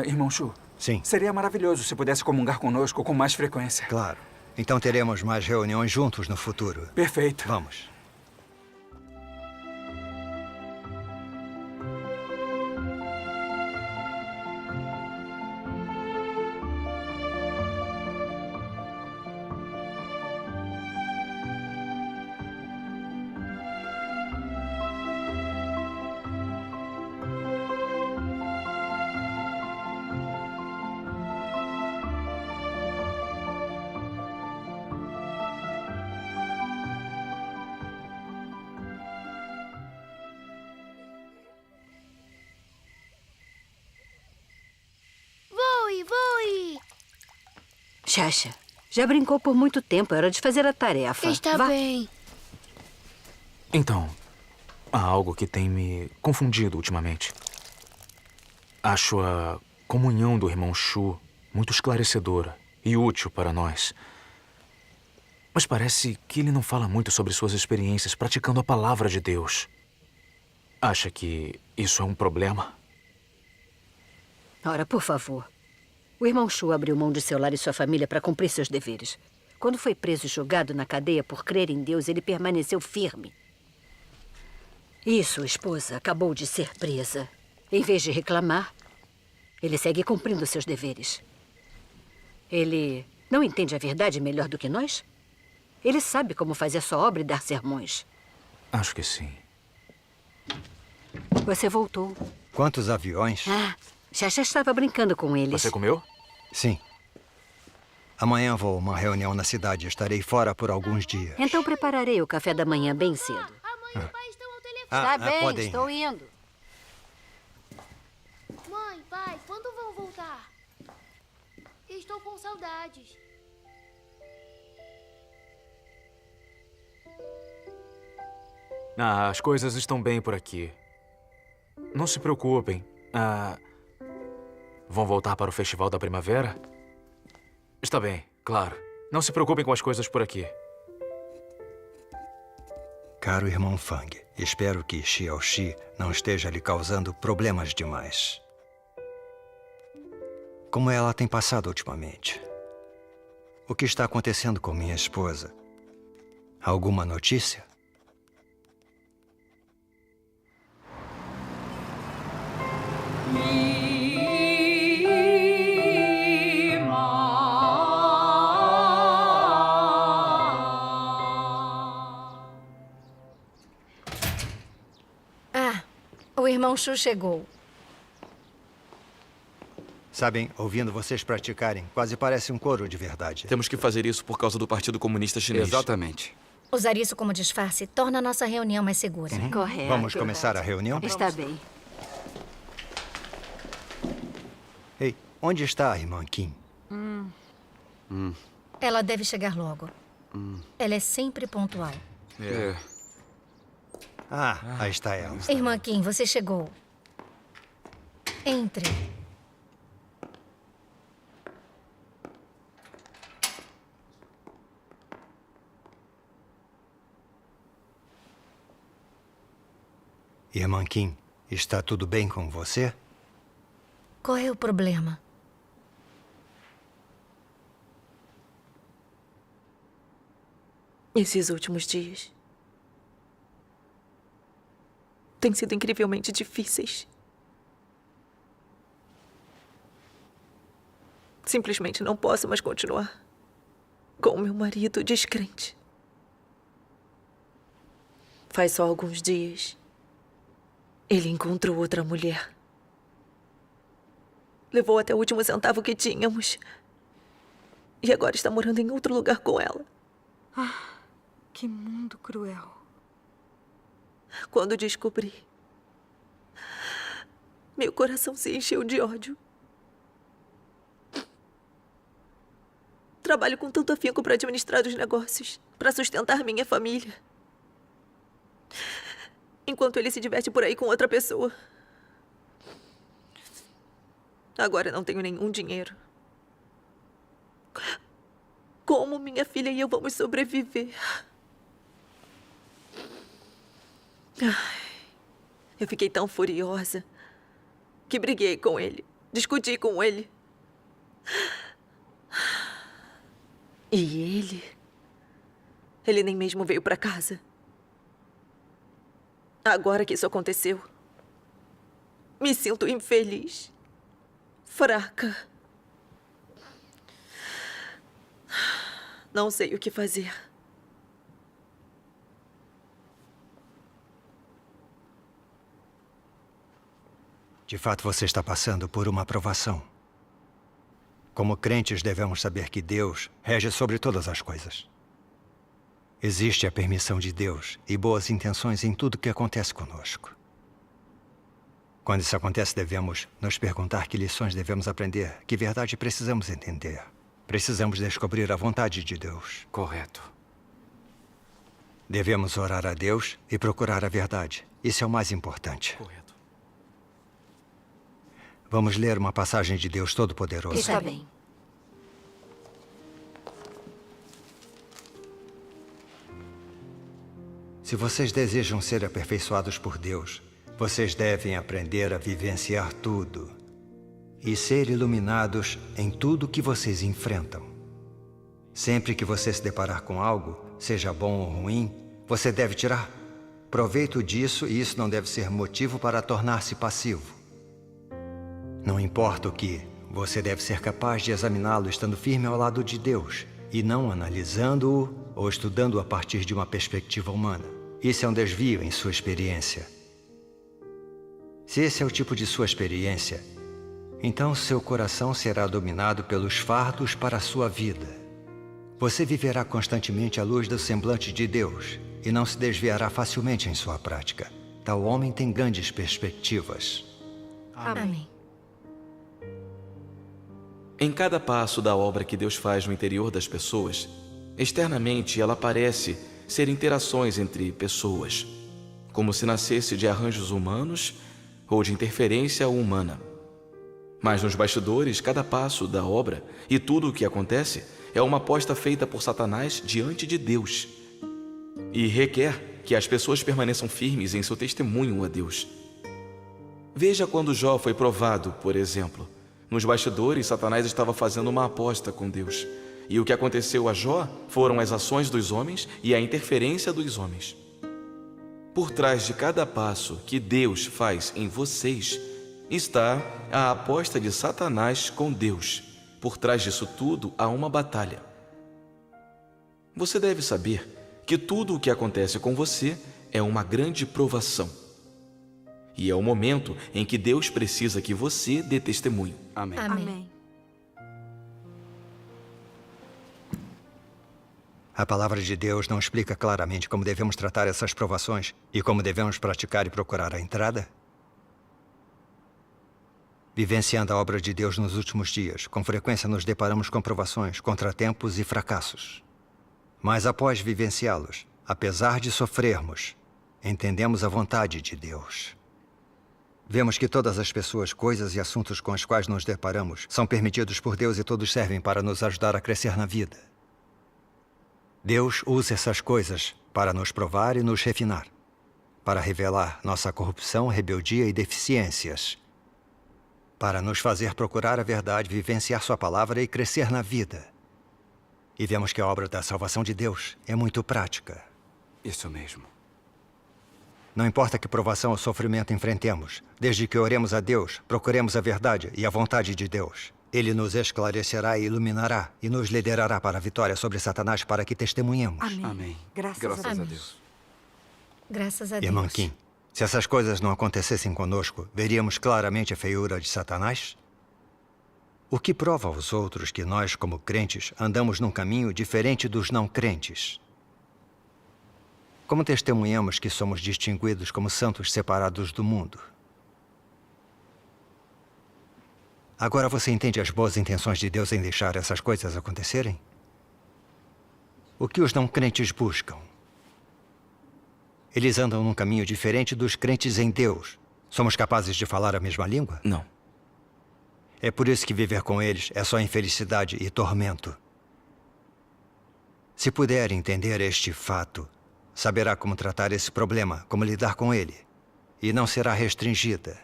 Irmão Shu, Sim. seria maravilhoso se pudesse comungar conosco com mais frequência. Claro. Então teremos mais reuniões juntos no futuro. Perfeito. Vamos. Voe! Xaxa, já brincou por muito tempo. É hora de fazer a tarefa. Está Vá. bem. Então, há algo que tem me confundido ultimamente. Acho a comunhão do irmão Shu muito esclarecedora e útil para nós. Mas parece que ele não fala muito sobre suas experiências praticando a palavra de Deus. Acha que isso é um problema? Ora, por favor. O irmão Shu abriu mão de seu lar e sua família para cumprir seus deveres. Quando foi preso e jogado na cadeia por crer em Deus, ele permaneceu firme. E sua esposa acabou de ser presa. Em vez de reclamar, ele segue cumprindo seus deveres. Ele não entende a verdade melhor do que nós? Ele sabe como fazer sua obra e dar sermões. Acho que sim. Você voltou. Quantos aviões? Ah, Xaxa estava brincando com eles. Você comeu? Sim. Amanhã vou a uma reunião na cidade. Estarei fora por alguns dias. Então prepararei o café da manhã bem cedo. A mãe e o pai estão ao telefone. Está bem, podem. estou indo. Mãe, pai, quando vão voltar? Estou com saudades. As coisas estão bem por aqui. Não se preocupem. Vão voltar para o Festival da Primavera? Está bem, claro. Não se preocupem com as coisas por aqui. Caro irmão Fang, espero que Xiaoxi não esteja lhe causando problemas demais. Como ela tem passado ultimamente? O que está acontecendo com minha esposa? Alguma notícia? O irmão Shu chegou. Sabem, ouvindo vocês praticarem, quase parece um coro de verdade. Temos que fazer isso por causa do Partido Comunista Chinês. Exatamente. Usar isso como disfarce torna a nossa reunião mais segura. Correto. Vamos começar a reunião? Está bem. Ei, onde está a irmã Kim? Ela deve chegar logo. Ela é sempre pontual. Aí está ela. Irmã Kim, você chegou. Entre. Irmã Kim, está tudo bem com você? Qual é o problema? Esses últimos dias têm sido incrivelmente difíceis. Simplesmente não posso mais continuar com o meu marido descrente. Faz só alguns dias, ele encontrou outra mulher. Levou até o último centavo que tínhamos. E agora está morando em outro lugar com ela. Que mundo cruel. Quando descobri, meu coração se encheu de ódio. Trabalho com tanto afinco para administrar os negócios, para sustentar minha família. Enquanto ele se diverte por aí com outra pessoa. Agora não tenho nenhum dinheiro. Como minha filha e eu vamos sobreviver? Eu fiquei tão furiosa que briguei com ele, discuti com ele. E ele nem mesmo veio para casa. Agora que isso aconteceu, me sinto infeliz, fraca. Não sei o que fazer. De fato, você está passando por uma provação. Como crentes, devemos saber que Deus rege sobre todas as coisas. Existe a permissão de Deus e boas intenções em tudo que acontece conosco. Quando isso acontece, devemos nos perguntar que lições devemos aprender, que verdade precisamos entender. Precisamos descobrir a vontade de Deus. Correto. Devemos orar a Deus e procurar a verdade. Isso é o mais importante. Correto. Vamos ler uma passagem de Deus Todo-Poderoso. Está bem. Se vocês desejam ser aperfeiçoados por Deus, vocês devem aprender a vivenciar tudo e ser iluminados em tudo que vocês enfrentam. Sempre que você se deparar com algo, seja bom ou ruim, você deve tirar proveito disso e isso não deve ser motivo para tornar-se passivo. Não importa o que, você deve ser capaz de examiná-lo estando firme ao lado de Deus e não analisando-o ou estudando-o a partir de uma perspectiva humana. Isso é um desvio em sua experiência. Se esse é o tipo de sua experiência, então seu coração será dominado pelos fardos para a sua vida. Você viverá constantemente à luz do semblante de Deus e não se desviará facilmente em sua prática. Tal homem tem grandes perspectivas. Amém. Em cada passo da obra que Deus faz no interior das pessoas, externamente ela parece ser interações entre pessoas, como se nascesse de arranjos humanos ou de interferência humana. Mas nos bastidores, cada passo da obra e tudo o que acontece é uma aposta feita por Satanás diante de Deus e requer que as pessoas permaneçam firmes em seu testemunho a Deus. Veja quando Jó foi provado, por exemplo. Nos bastidores, Satanás estava fazendo uma aposta com Deus. E o que aconteceu a Jó foram as ações dos homens e a interferência dos homens. Por trás de cada passo que Deus faz em vocês está a aposta de Satanás com Deus. Por trás disso tudo há uma batalha. Você deve saber que tudo o que acontece com você é uma grande provação. E é o momento em que Deus precisa que você dê testemunho. Amém. Amém. A palavra de Deus não explica claramente como devemos tratar essas provações e como devemos praticar e procurar a entrada? Vivenciando a obra de Deus nos últimos dias, com frequência nos deparamos com provações, contratempos e fracassos. Mas após vivenciá-los, apesar de sofrermos, entendemos a vontade de Deus. Vemos que todas as pessoas, coisas e assuntos com os quais nos deparamos são permitidos por Deus e todos servem para nos ajudar a crescer na vida. Deus usa essas coisas para nos provar e nos refinar, para revelar nossa corrupção, rebeldia e deficiências, para nos fazer procurar a verdade, vivenciar sua palavra e crescer na vida. E vemos que a obra da salvação de Deus é muito prática. Isso mesmo. Não importa que provação ou sofrimento enfrentemos, desde que oremos a Deus, procuremos a verdade e a vontade de Deus. Ele nos esclarecerá e iluminará e nos liderará para a vitória sobre Satanás para que testemunhemos. Amém. Amém. Graças a Deus. Deus. Graças a Deus. Irmã Kim, se essas coisas não acontecessem conosco, veríamos claramente a feiura de Satanás? O que prova aos outros que nós, como crentes, andamos num caminho diferente dos não crentes? Como testemunhamos que somos distinguidos como santos separados do mundo? Agora você entende as boas intenções de Deus em deixar essas coisas acontecerem? O que os não crentes buscam? Eles andam num caminho diferente dos crentes em Deus. Somos capazes de falar a mesma língua? Não. É por isso que viver com eles é só infelicidade e tormento. Se puder entender este fato, saberá como tratar esse problema, como lidar com ele, e não será restringida.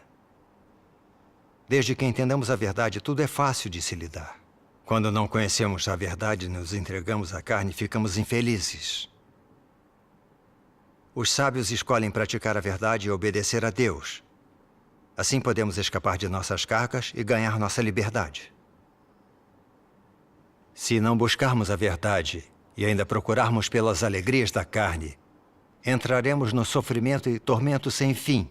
Desde que entendamos a verdade, tudo é fácil de se lidar. Quando não conhecemos a verdade, nos entregamos à carne e ficamos infelizes. Os sábios escolhem praticar a verdade e obedecer a Deus. Assim podemos escapar de nossas cargas e ganhar nossa liberdade. Se não buscarmos a verdade e ainda procurarmos pelas alegrias da carne, entraremos no sofrimento e tormento sem fim.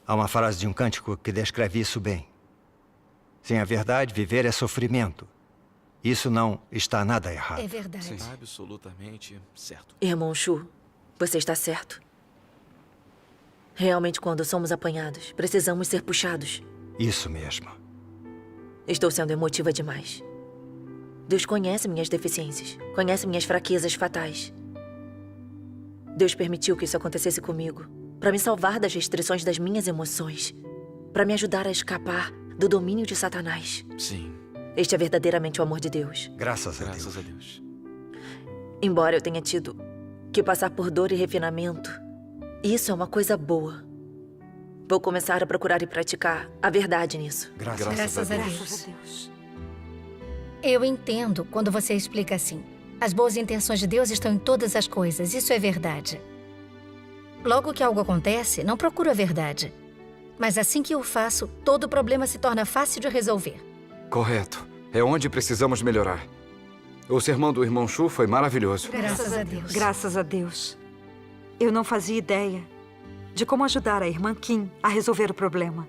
Há uma frase de um cântico que descreve isso bem. Sem a verdade, viver é sofrimento. Isso não está nada errado. É verdade. Sim. Absolutamente certo. Irmão Shu, você está certo. Realmente, quando somos apanhados, precisamos ser puxados. Isso mesmo. Estou sendo emotiva demais. Deus conhece minhas deficiências, conhece minhas fraquezas fatais. Deus permitiu que isso acontecesse comigo para me salvar das restrições das minhas emoções, para me ajudar a escapar do domínio de Satanás. Sim. Este é verdadeiramente o amor de Deus. Graças a Deus. Embora eu tenha tido que passar por dor e refinamento, isso é uma coisa boa. Vou começar a procurar e praticar a verdade nisso. Graças a Deus. Eu entendo quando você explica assim. As boas intenções de Deus estão em todas as coisas, isso é verdade. Logo que algo acontece, não procuro a verdade. Mas assim que eu faço, todo problema se torna fácil de resolver. Correto. É onde precisamos melhorar. O sermão do irmão Shu foi maravilhoso. Graças a Deus. Graças a Deus. Eu não fazia ideia de como ajudar a irmã Kim a resolver o problema.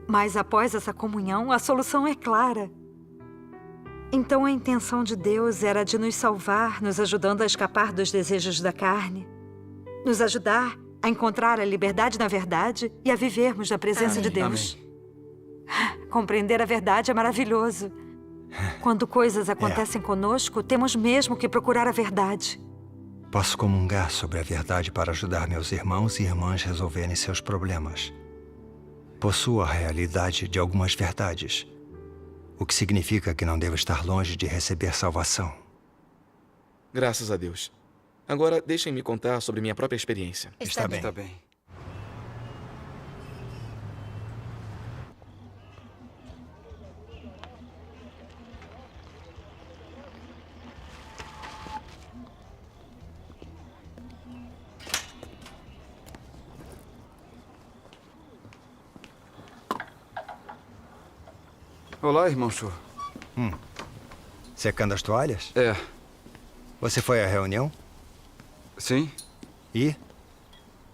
Mas após essa comunhão, a solução é clara. Então a intenção de Deus era de nos salvar, nos ajudando a escapar dos desejos da carne, nos ajudar a encontrar a liberdade na verdade e a vivermos na presença de Deus. Compreender a verdade é maravilhoso. Quando coisas acontecem conosco, temos mesmo que procurar a verdade. Posso comungar sobre a verdade para ajudar meus irmãos e irmãs a resolverem seus problemas. Possuo a realidade de algumas verdades. o que significa que não devo estar longe de receber salvação. Graças a Deus. Agora, deixem-me contar sobre minha própria experiência. Está bem. Está bem. Olá, irmão Shu. Secando as toalhas? É. Você foi à reunião? Sim. E?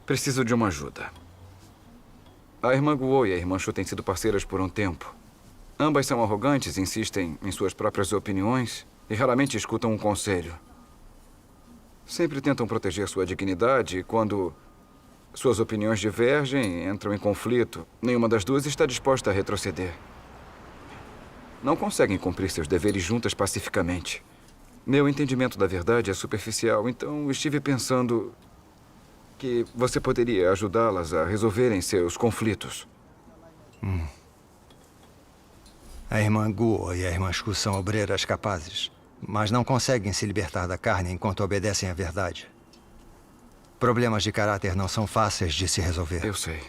Preciso de uma ajuda. A irmã Guo e a irmã Shu têm sido parceiras por um tempo. Ambas são arrogantes, insistem em suas próprias opiniões e raramente escutam um conselho. Sempre tentam proteger sua dignidade e quando suas opiniões divergem, entram em conflito, nenhuma das duas está disposta a retroceder. Não conseguem cumprir seus deveres juntas pacificamente. Meu entendimento da verdade é superficial, então estive pensando que você poderia ajudá-las a resolverem seus conflitos. A irmã Guo e a irmã Shu são obreiras capazes, mas não conseguem se libertar da carne enquanto obedecem à verdade. Problemas de caráter não são fáceis de se resolver. Eu sei.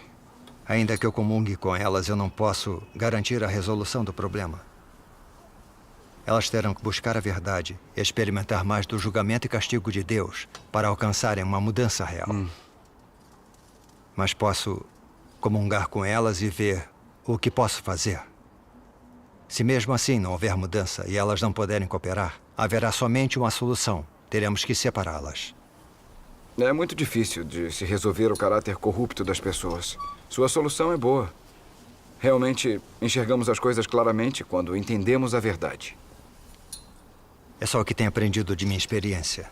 Ainda que eu comungue com elas, eu não posso garantir a resolução do problema. Elas terão que buscar a verdade e experimentar mais do julgamento e castigo de Deus para alcançarem uma mudança real. Mas posso comungar com elas e ver o que posso fazer. Se mesmo assim não houver mudança e elas não puderem cooperar, haverá somente uma solução. Teremos que separá-las. É muito difícil de se resolver o caráter corrupto das pessoas. Sua solução é boa. Realmente enxergamos as coisas claramente quando entendemos a verdade. É só o que tenho aprendido de minha experiência.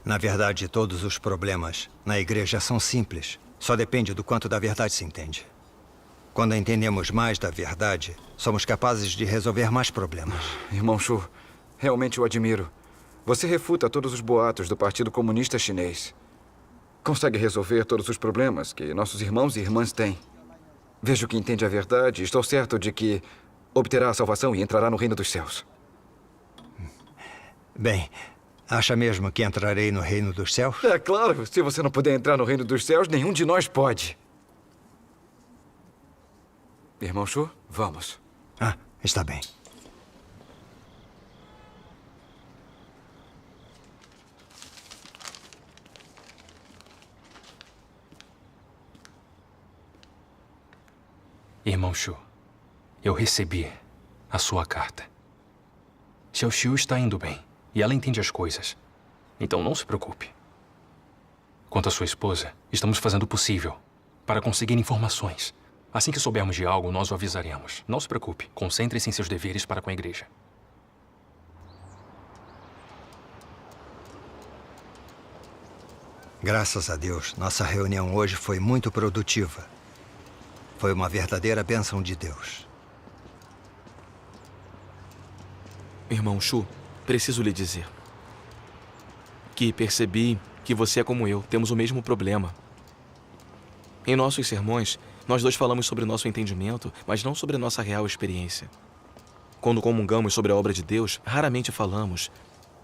Na verdade, todos os problemas na igreja são simples. Só depende do quanto da verdade se entende. Quando entendemos mais da verdade, somos capazes de resolver mais problemas. Irmão Shu, realmente o admiro. Você refuta todos os boatos do Partido Comunista Chinês. Consegue resolver todos os problemas que nossos irmãos e irmãs têm. Vejo que entende a verdade e estou certo de que obterá a salvação e entrará no reino dos céus. Bem, acha mesmo que entrarei no reino dos céus? É claro, se você não puder entrar no reino dos céus, nenhum de nós pode. Irmão Shu, vamos. Está bem. Irmão Shu, eu recebi a sua carta. Xiao Xiu está indo bem e ela entende as coisas. Então não se preocupe. Quanto à sua esposa, estamos fazendo o possível para conseguir informações. Assim que soubermos de algo, nós o avisaremos. Não se preocupe. Concentre-se em seus deveres para com a igreja. Graças a Deus, nossa reunião hoje foi muito produtiva. Foi uma verdadeira bênção de Deus. Irmão Shu, preciso lhe dizer que percebi que você é como eu, temos o mesmo problema. Em nossos sermões, nós dois falamos sobre nosso entendimento, mas não sobre nossa real experiência. Quando comungamos sobre a obra de Deus, raramente falamos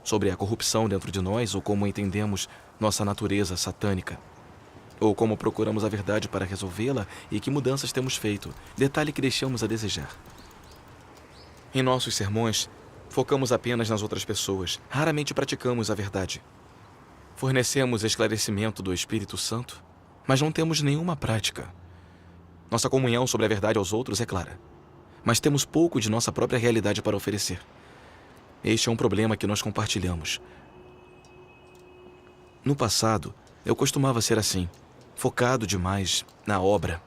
sobre a corrupção dentro de nós ou como entendemos nossa natureza satânica, ou como procuramos a verdade para resolvê-la e que mudanças temos feito, detalhe que deixamos a desejar. Em nossos sermões, focamos apenas nas outras pessoas, raramente praticamos a verdade. Fornecemos esclarecimento do Espírito Santo, mas não temos nenhuma prática. Nossa comunhão sobre a verdade aos outros é clara, mas temos pouco de nossa própria realidade para oferecer. Este é um problema que nós compartilhamos. No passado, eu costumava ser assim, focado demais na obra.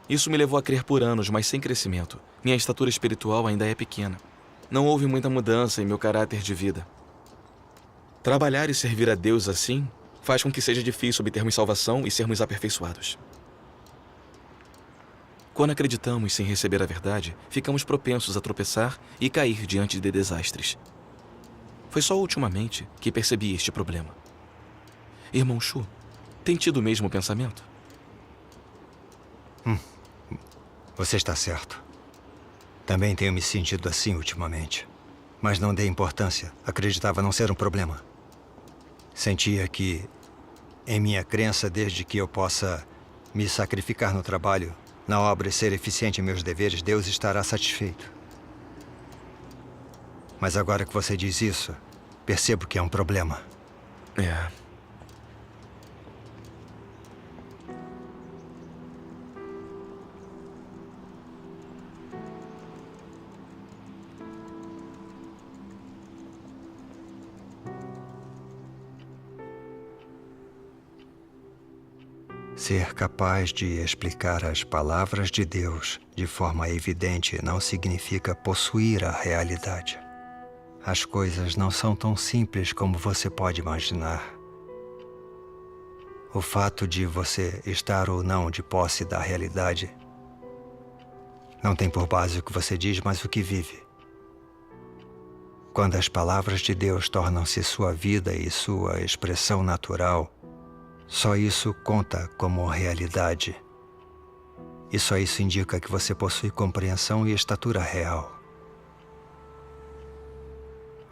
Isso me levou a crer por anos, mas sem crescimento. Minha estatura espiritual ainda é pequena. Não houve muita mudança em meu caráter de vida. Trabalhar e servir a Deus assim faz com que seja difícil obtermos salvação e sermos aperfeiçoados. Quando acreditamos sem receber a verdade, ficamos propensos a tropeçar e cair diante de desastres. Foi só ultimamente que percebi este problema. Irmão Shu, tem tido o mesmo pensamento? Você está certo. Também tenho me sentido assim ultimamente. Mas não dei importância. Acreditava não ser um problema. Sentia que, em minha crença, desde que eu possa me sacrificar no trabalho, na obra e ser eficiente em meus deveres, Deus estará satisfeito. Mas agora que você diz isso, percebo que é um problema. É. Ser capaz de explicar as palavras de Deus de forma evidente não significa possuir a realidade. As coisas não são tão simples como você pode imaginar. O fato de você estar ou não de posse da realidade não tem por base o que você diz, mas o que vive. Quando as palavras de Deus tornam-se sua vida e sua expressão natural, só isso conta como realidade. E só isso indica que você possui compreensão e estatura real.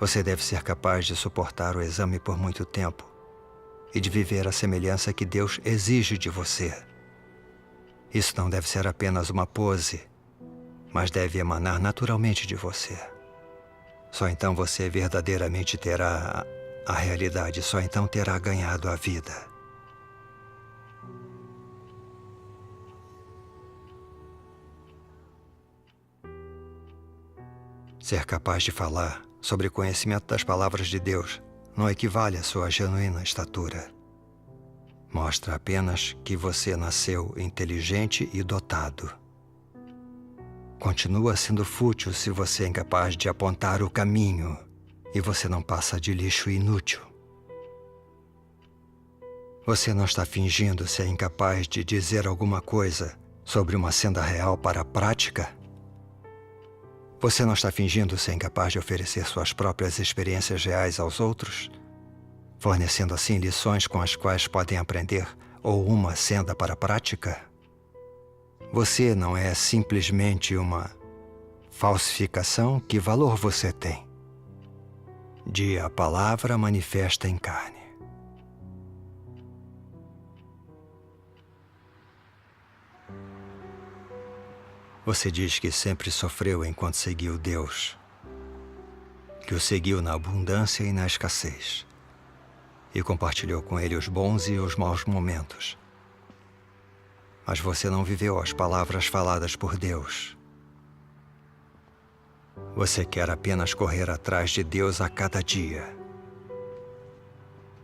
Você deve ser capaz de suportar o exame por muito tempo e de viver a semelhança que Deus exige de você. Isso não deve ser apenas uma pose, mas deve emanar naturalmente de você. Só então você verdadeiramente terá a realidade, só então terá ganhado a vida. Ser capaz de falar sobre o conhecimento das palavras de Deus não equivale à sua genuína estatura. Mostra apenas que você nasceu inteligente e dotado. Continua sendo fútil se você é incapaz de apontar o caminho e você não passa de lixo inútil. Você não está fingindo ser incapaz de dizer alguma coisa sobre uma senda real para a prática? Você não está fingindo ser incapaz de oferecer suas próprias experiências reais aos outros, fornecendo assim lições com as quais podem aprender ou uma senda para a prática? Você não é simplesmente uma falsificação? Que valor você tem? De a palavra manifesta em carne. Você diz que sempre sofreu enquanto seguiu Deus, que o seguiu na abundância e na escassez, e compartilhou com ele os bons e os maus momentos. Mas você não viveu as palavras faladas por Deus. Você quer apenas correr atrás de Deus a cada dia.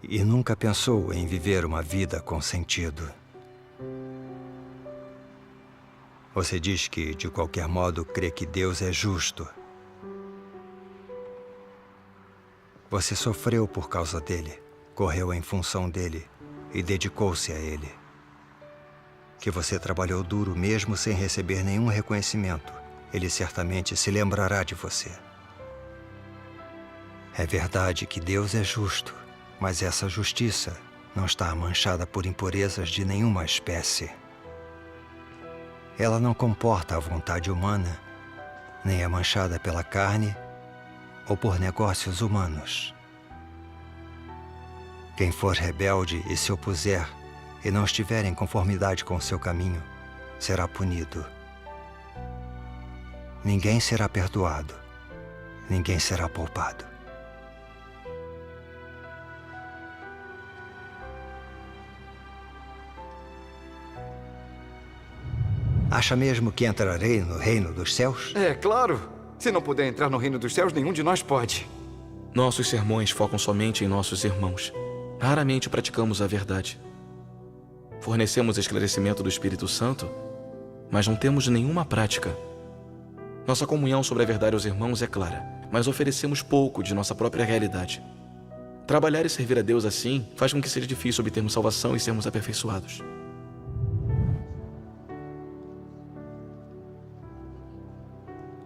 E nunca pensou em viver uma vida com sentido. Você diz que, de qualquer modo, crê que Deus é justo. Você sofreu por causa dele, correu em função dele e dedicou-se a ele. Que você trabalhou duro mesmo sem receber nenhum reconhecimento. Ele certamente se lembrará de você. É verdade que Deus é justo, mas essa justiça não está manchada por impurezas de nenhuma espécie. Ela não comporta a vontade humana, nem é manchada pela carne ou por negócios humanos. Quem for rebelde e se opuser e não estiver em conformidade com o seu caminho, será punido. Ninguém será perdoado, ninguém será poupado. Acha mesmo que entrarei no reino dos céus? É, claro. Se não puder entrar no reino dos céus, nenhum de nós pode. Nossos sermões focam somente em nossos irmãos. Raramente praticamos a verdade. Fornecemos esclarecimento do Espírito Santo, mas não temos nenhuma prática. Nossa comunhão sobre a verdade aos irmãos é clara, mas oferecemos pouco de nossa própria realidade. Trabalhar e servir a Deus assim faz com que seja difícil obtermos salvação e sermos aperfeiçoados.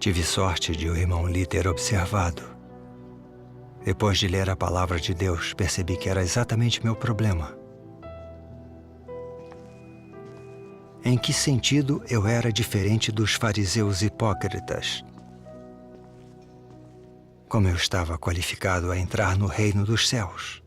Tive sorte de o irmão Lee ter observado. Depois de ler a palavra de Deus, percebi que era exatamente meu problema. Em que sentido eu era diferente dos fariseus hipócritas? como eu estava qualificado a entrar no reino dos céus.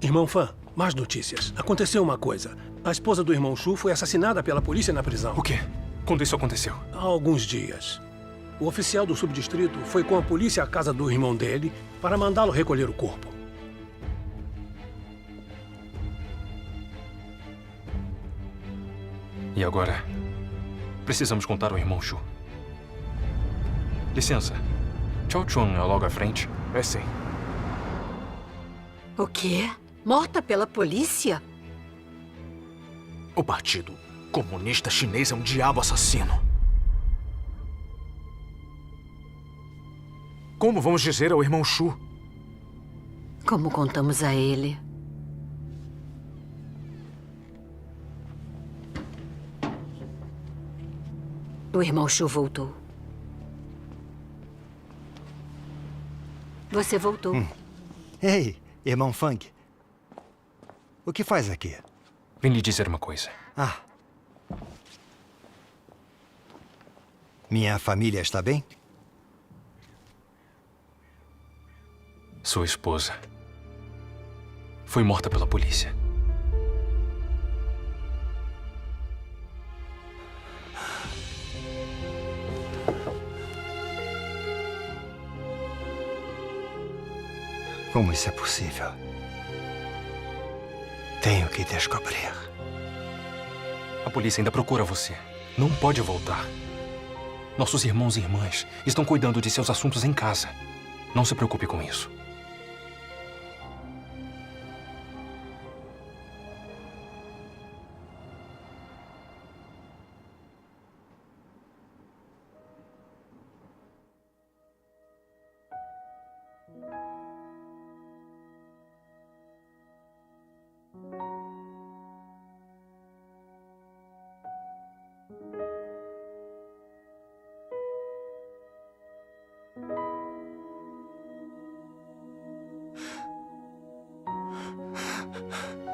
Irmão Fan, mais notícias. Aconteceu uma coisa. A esposa do irmão Shu foi assassinada pela polícia na prisão. O quê? Quando isso aconteceu? Há alguns dias. O oficial do subdistrito foi com a polícia à casa do irmão dele para mandá-lo recolher o corpo. E agora? Precisamos contar ao irmão Shu. Licença. Chao Chun é logo à frente? É sim. O quê? Morta pela polícia? O Partido Comunista Chinês é um diabo assassino. Como vamos dizer ao irmão Shu? Como contamos a ele? O irmão Shu voltou. Você voltou. Ei, irmão Fang. O que faz aqui? Vim lhe dizer uma coisa. Ah. Minha família está bem? Sua esposa foi morta pela polícia. Como isso é possível? Tenho que descobrir. A polícia ainda procura você. Não pode voltar. Nossos irmãos e irmãs estão cuidando de seus assuntos em casa. Não se preocupe com isso.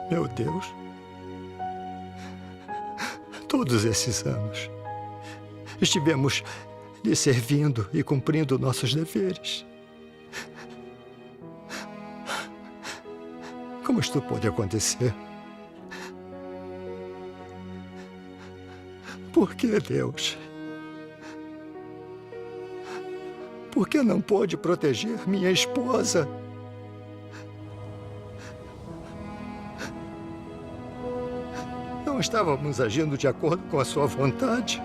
Meu Deus. Todos esses anos estivemos lhe servindo e cumprindo nossos deveres. Como isto pode acontecer? Por que, Deus? Por que não pôde proteger minha esposa? Não estávamos agindo de acordo com a sua vontade?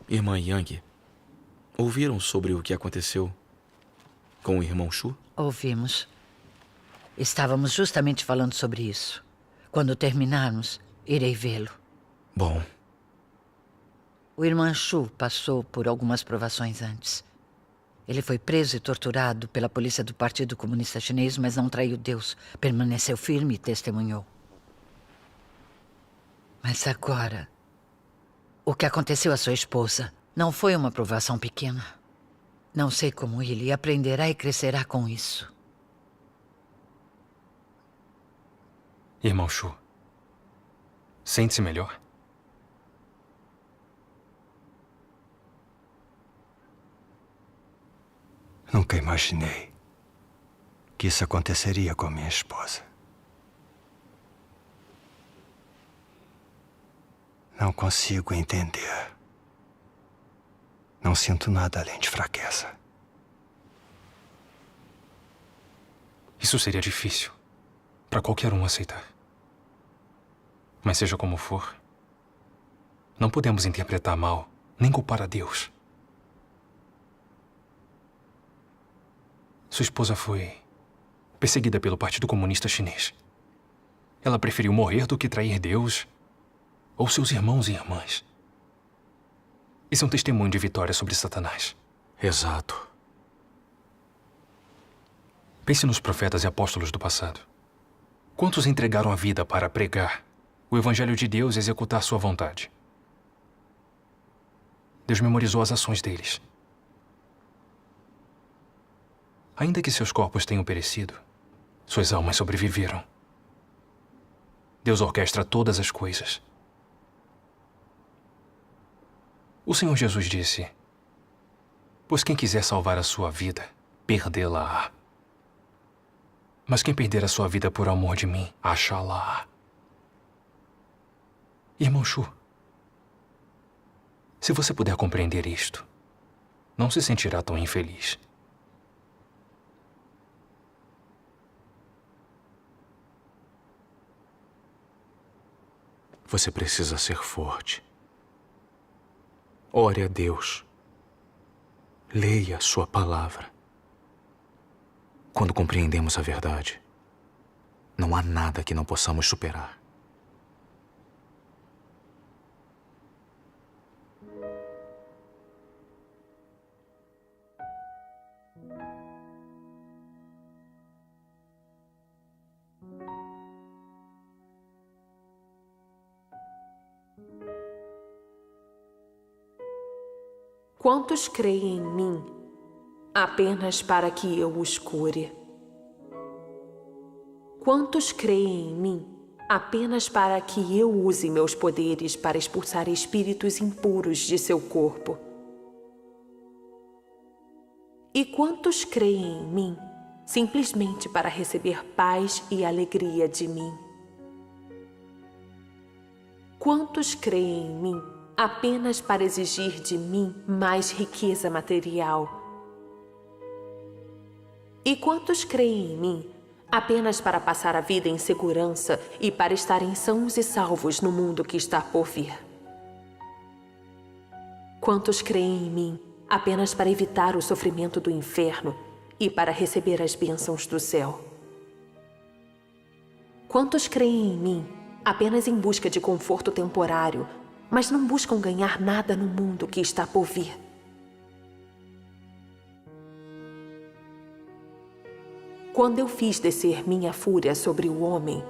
Irmã Yang, ouviram sobre o que aconteceu com o irmão Shu? Ouvimos. Estávamos justamente falando sobre isso. Quando terminarmos, irei vê-lo. Bom. O irmão Shu passou por algumas provações antes. Ele foi preso e torturado pela polícia do Partido Comunista Chinês, mas não traiu Deus. Permaneceu firme e testemunhou. Mas agora, o que aconteceu à sua esposa não foi uma provação pequena. Não sei como ele aprenderá e crescerá com isso. Irmão Shu, sente-se melhor? Nunca imaginei que isso aconteceria com minha esposa. Não consigo entender. Não sinto nada além de fraqueza. Isso seria difícil para qualquer um aceitar. Mas seja como for, não podemos interpretar mal, nem culpar a Deus. Sua esposa foi perseguida pelo Partido Comunista Chinês. Ela preferiu morrer do que trair Deus ou seus irmãos e irmãs. Isso é um testemunho de vitória sobre Satanás. Exato. Pense nos profetas e apóstolos do passado. Quantos entregaram a vida para pregar o Evangelho de Deus e executar sua vontade? Deus memorizou as ações deles. Ainda que seus corpos tenham perecido, Suas almas sobreviveram. Deus orquestra todas as coisas. O Senhor Jesus disse: pois quem quiser salvar a sua vida, perdê-la-á. Mas quem perder a sua vida por amor de mim, achá-la-á. Irmão Shu, se você puder compreender isto, não se sentirá tão infeliz. Você precisa ser forte. Ore a Deus. Leia a sua palavra. Quando compreendemos a verdade, não há nada que não possamos superar. Quantos creem em mim apenas para que eu os cure? Quantos creem em mim apenas para que eu use meus poderes para expulsar espíritos impuros de seu corpo? E quantos creem em mim simplesmente para receber paz e alegria de mim? Quantos creem em mim apenas para exigir de mim mais riqueza material? E quantos creem em mim apenas para passar a vida em segurança e para estarem sãos e salvos no mundo que está por vir? Quantos creem em mim apenas para evitar o sofrimento do inferno e para receber as bênçãos do céu? Quantos creem em mim apenas em busca de conforto temporário, mas não buscam ganhar nada no mundo que está por vir? Quando eu fiz descer minha fúria sobre o homem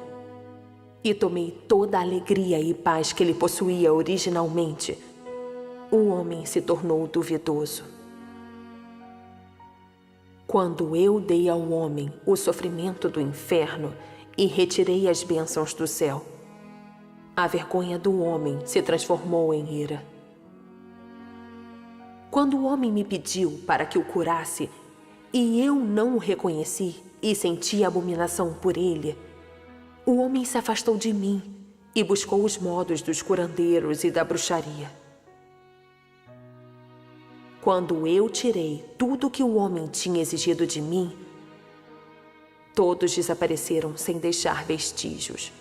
e tomei toda a alegria e paz que ele possuía originalmente, o homem se tornou duvidoso. Quando eu dei ao homem o sofrimento do inferno e retirei as bênçãos do céu, a vergonha do homem se transformou em ira. Quando o homem me pediu para que o curasse e eu não o reconheci e senti abominação por ele, o homem se afastou de mim e buscou os modos dos curandeiros e da bruxaria. Quando eu tirei tudo que o homem tinha exigido de mim, todos desapareceram sem deixar vestígios.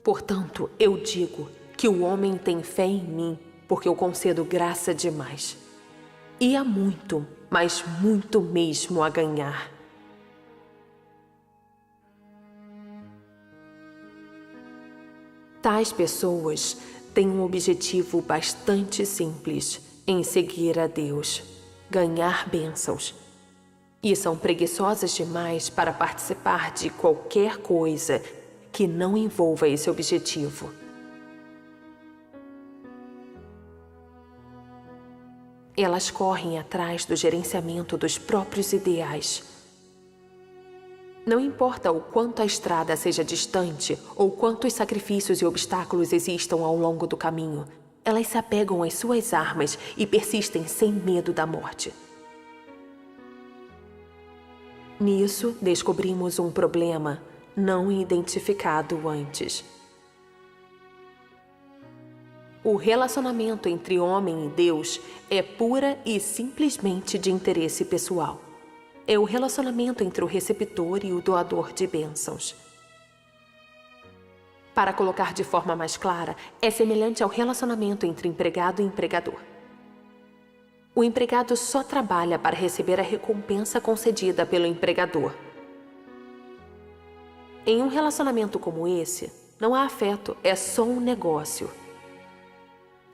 Portanto, eu digo que o homem tem fé em mim porque eu concedo graça demais. E há muito, mas muito mesmo a ganhar. Tais pessoas têm um objetivo bastante simples em seguir a Deus, ganhar bênçãos. E são preguiçosas demais para participar de qualquer coisa que não envolva esse objetivo. Elas correm atrás do gerenciamento dos próprios ideais. Não importa o quanto a estrada seja distante ou quantos sacrifícios e obstáculos existam ao longo do caminho, elas se apegam às suas armas e persistem sem medo da morte. Nisso, descobrimos um problema não identificado antes. O relacionamento entre homem e Deus é pura e simplesmente de interesse pessoal. É o relacionamento entre o receptor e o doador de bênçãos. Para colocar de forma mais clara, é semelhante ao relacionamento entre empregado e empregador. O empregado só trabalha para receber a recompensa concedida pelo empregador. Em um relacionamento como esse, não há afeto, é só um negócio.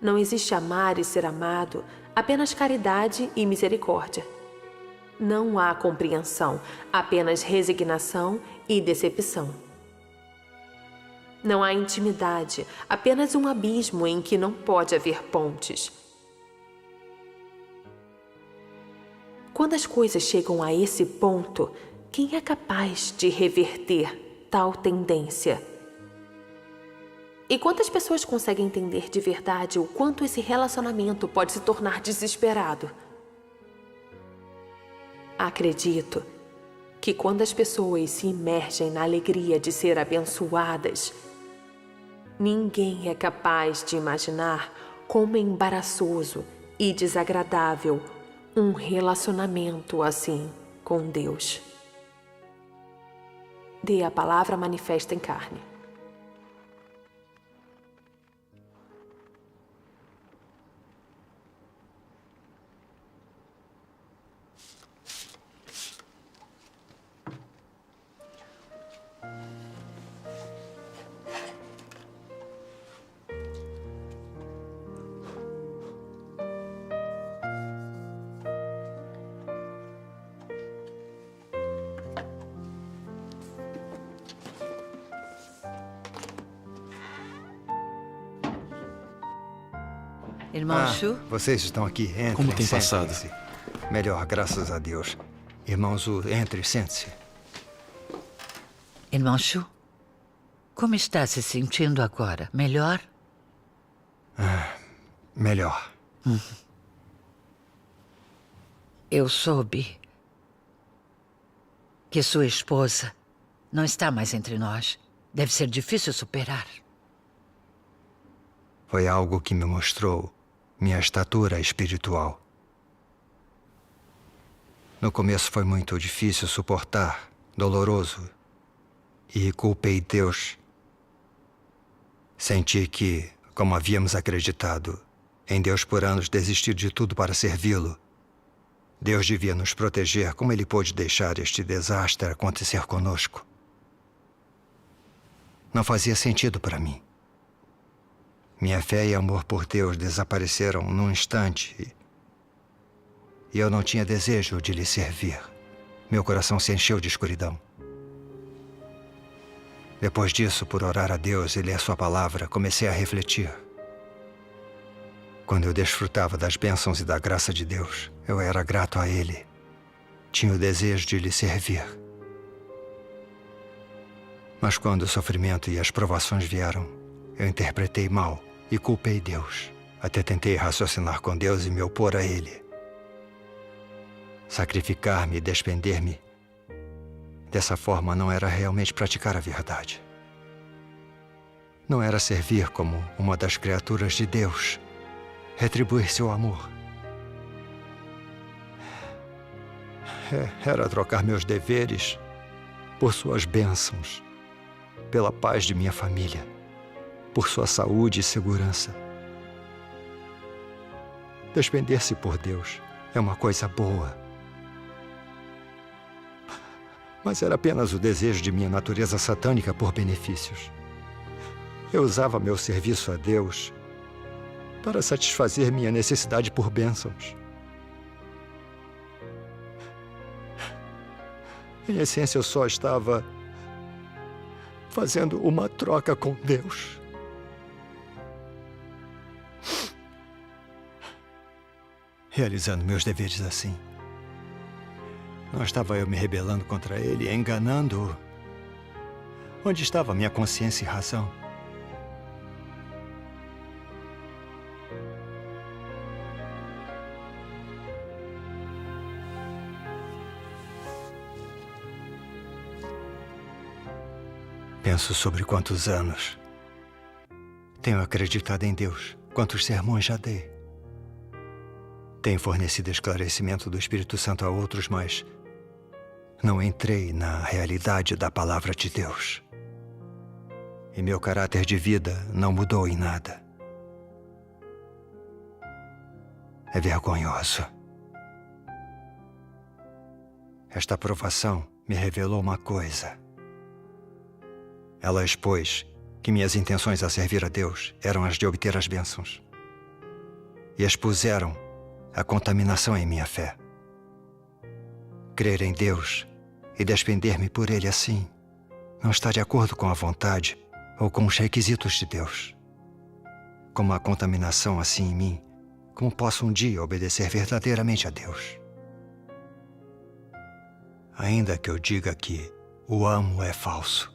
Não existe amar e ser amado, apenas caridade e misericórdia. Não há compreensão, apenas resignação e decepção. Não há intimidade, apenas um abismo em que não pode haver pontes. Quando as coisas chegam a esse ponto, Quem é capaz de reverter tal tendência? E quantas pessoas conseguem entender de verdade o quanto esse relacionamento pode se tornar desesperado? Acredito que quando as pessoas se imergem na alegria de ser abençoadas, ninguém é capaz de imaginar como é embaraçoso e desagradável um relacionamento assim com Deus. Dê a palavra manifesta em carne. Irmão Shu? Vocês estão aqui. Entrem, Como tem sentem-se. passado? Melhor, graças a Deus. Irmão Zhu, entre, sente-se. Irmão Shu, como está se sentindo agora? Melhor? Melhor. Eu soube que sua esposa não está mais entre nós. Deve ser difícil superar. Foi algo que me mostrou minha estatura espiritual. No começo foi muito difícil suportar, doloroso, e culpei Deus. Senti que, como havíamos acreditado em Deus por anos, desistir de tudo para servi-lo. Deus devia nos proteger. Como ele pôde deixar este desastre acontecer conosco? Não fazia sentido para mim. Minha fé e amor por Deus desapareceram num instante e eu não tinha desejo de lhe servir. Meu coração se encheu de escuridão. Depois disso, por orar a Deus e ler sua palavra, comecei a refletir. Quando eu desfrutava das bênçãos e da graça de Deus, eu era grato a Ele. Tinha o desejo de lhe servir. Mas quando o sofrimento e as provações vieram, eu interpretei mal e culpei Deus. Até tentei raciocinar com Deus e me opor a Ele. Sacrificar-me e despender-me dessa forma não era realmente praticar a verdade. Não era servir como uma das criaturas de Deus, retribuir seu amor. Era trocar meus deveres por suas bênçãos, pela paz de minha família, por sua saúde e segurança. Despender-se por Deus é uma coisa boa. Mas era apenas o desejo de minha natureza satânica por benefícios. Eu usava meu serviço a Deus para satisfazer minha necessidade por bênçãos. Em essência, eu só estava fazendo uma troca com Deus. Realizando meus deveres assim. Não estava eu me rebelando contra Ele, enganando-o. Onde estava minha consciência e razão? Penso sobre quantos anos tenho acreditado em Deus, quantos sermões já dei. Tenho fornecido esclarecimento do Espírito Santo a outros, mas não entrei na realidade da palavra de Deus. E meu caráter de vida não mudou em nada. É vergonhoso. Esta provação me revelou uma coisa. Ela expôs que minhas intenções a servir a Deus eram as de obter as bênçãos. E expuseram a contaminação em minha fé. Crer em Deus e despender-me por Ele assim não está de acordo com a vontade ou com os requisitos de Deus. Como a contaminação assim em mim, como posso um dia obedecer verdadeiramente a Deus? Ainda que eu diga que o amo é falso,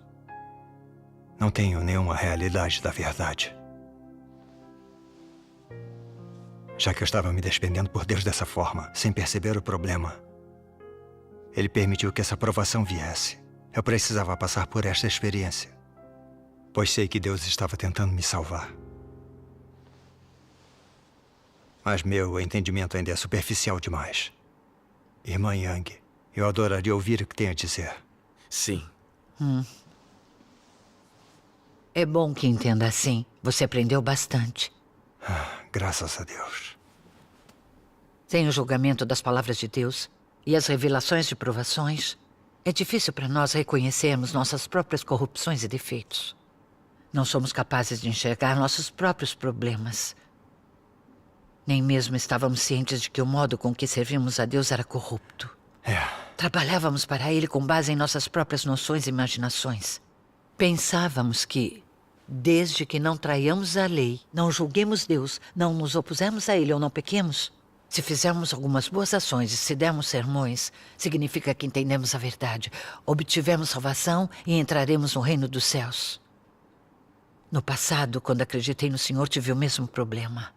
não tenho nenhuma realidade da verdade. Já que eu estava me despendendo por Deus dessa forma, sem perceber o problema, Ele permitiu que essa provação viesse. Eu precisava passar por esta experiência, pois sei que Deus estava tentando me salvar. Mas meu entendimento ainda é superficial demais. Irmã Yang, eu adoraria ouvir o que tem a dizer. Sim. É bom que entenda assim. Você aprendeu bastante. Graças a Deus. Sem o julgamento das palavras de Deus e as revelações de provações, é difícil para nós reconhecermos nossas próprias corrupções e defeitos. Não somos capazes de enxergar nossos próprios problemas. Nem mesmo estávamos cientes de que o modo com que servimos a Deus era corrupto. Trabalhávamos para Ele com base em nossas próprias noções e imaginações. Pensávamos que, desde que não traiamos a lei, não julguemos Deus, não nos opusemos a Ele ou não pequemos, se fizermos algumas boas ações e se dermos sermões, significa que entendemos a verdade, obtivemos salvação e entraremos no reino dos céus. No passado, quando acreditei no Senhor, tive o mesmo problema.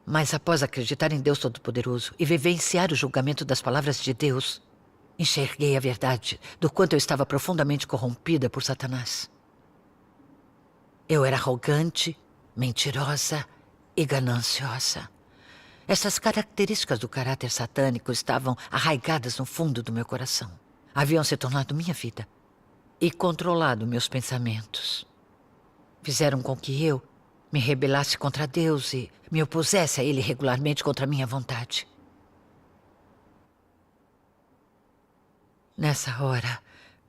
Mas após acreditar em Deus Todo-Poderoso e vivenciar o julgamento das palavras de Deus, enxerguei a verdade do quanto eu estava profundamente corrompida por Satanás. Eu era arrogante, mentirosa e gananciosa. Essas características do caráter satânico estavam arraigadas no fundo do meu coração. Haviam se tornado minha vida e controlado meus pensamentos. Fizeram com que eu me rebelasse contra Deus e me opusesse a Ele regularmente contra a minha vontade. Nessa hora,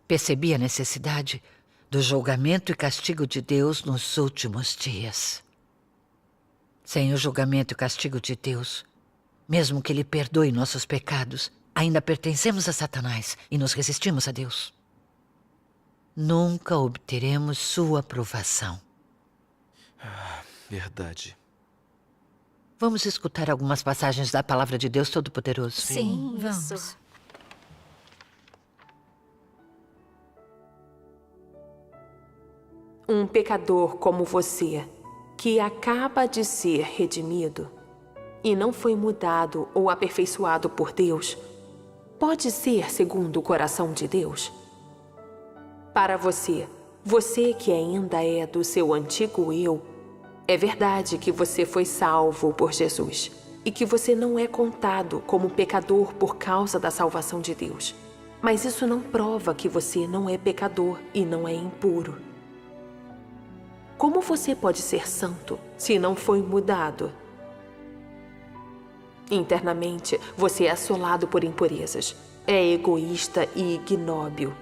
percebi a necessidade do julgamento e castigo de Deus nos últimos dias. Sem o julgamento e castigo de Deus, mesmo que Ele perdoe nossos pecados, ainda pertencemos a Satanás e nos resistimos a Deus. Nunca obteremos sua aprovação. Verdade. Vamos escutar algumas passagens da Palavra de Deus Todo-Poderoso? Sim, vamos. Um pecador como você, que acaba de ser redimido e não foi mudado ou aperfeiçoado por Deus, pode ser segundo o coração de Deus? Para você, você que ainda é do seu antigo eu, é verdade que você foi salvo por Jesus e que você não é contado como pecador por causa da salvação de Deus. Mas isso não prova que você não é pecador e não é impuro. Como você pode ser santo se não foi mudado? Internamente, você é assolado por impurezas, é egoísta e ignóbil.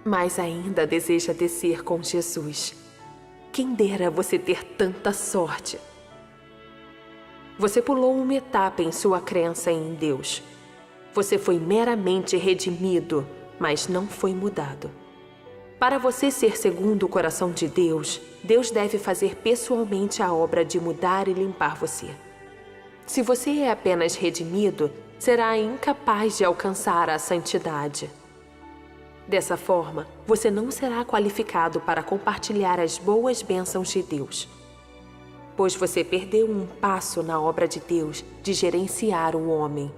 Mas ainda deseja descer com Jesus. Quem dera você ter tanta sorte. Você pulou uma etapa em sua crença em Deus. Você foi meramente redimido, mas não foi mudado. Para você ser segundo o coração de Deus, Deus deve fazer pessoalmente a obra de mudar e limpar você. Se você é apenas redimido, será incapaz de alcançar a santidade. Dessa forma, você não será qualificado para compartilhar as boas bênçãos de Deus, pois você perdeu um passo na obra de Deus de gerenciar o homem,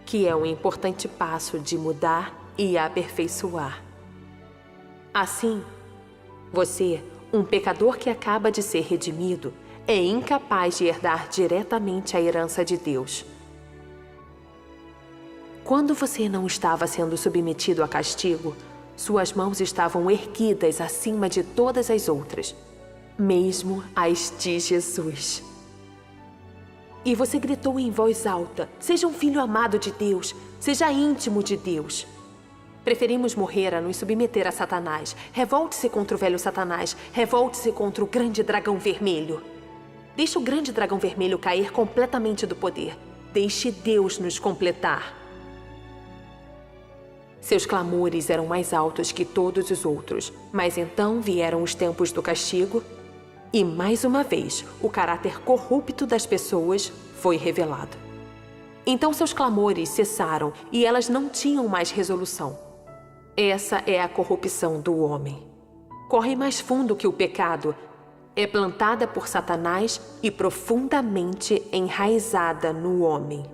que é um importante passo de mudar e aperfeiçoar. Assim, você, um pecador que acaba de ser redimido, é incapaz de herdar diretamente a herança de Deus. Quando você não estava sendo submetido a castigo, suas mãos estavam erguidas acima de todas as outras, mesmo as de Jesus. E você gritou em voz alta: seja um filho amado de Deus, seja íntimo de Deus. Preferimos morrer a nos submeter a Satanás. Revolte-se contra o velho Satanás, revolte-se contra o grande dragão vermelho. Deixe o grande dragão vermelho cair completamente do poder. Deixe Deus nos completar. Seus clamores eram mais altos que todos os outros, mas então vieram os tempos do castigo e, mais uma vez, o caráter corrupto das pessoas foi revelado. Então seus clamores cessaram e elas não tinham mais resolução. Essa é a corrupção do homem. Corre mais fundo que o pecado. É plantada por Satanás e profundamente enraizada no homem.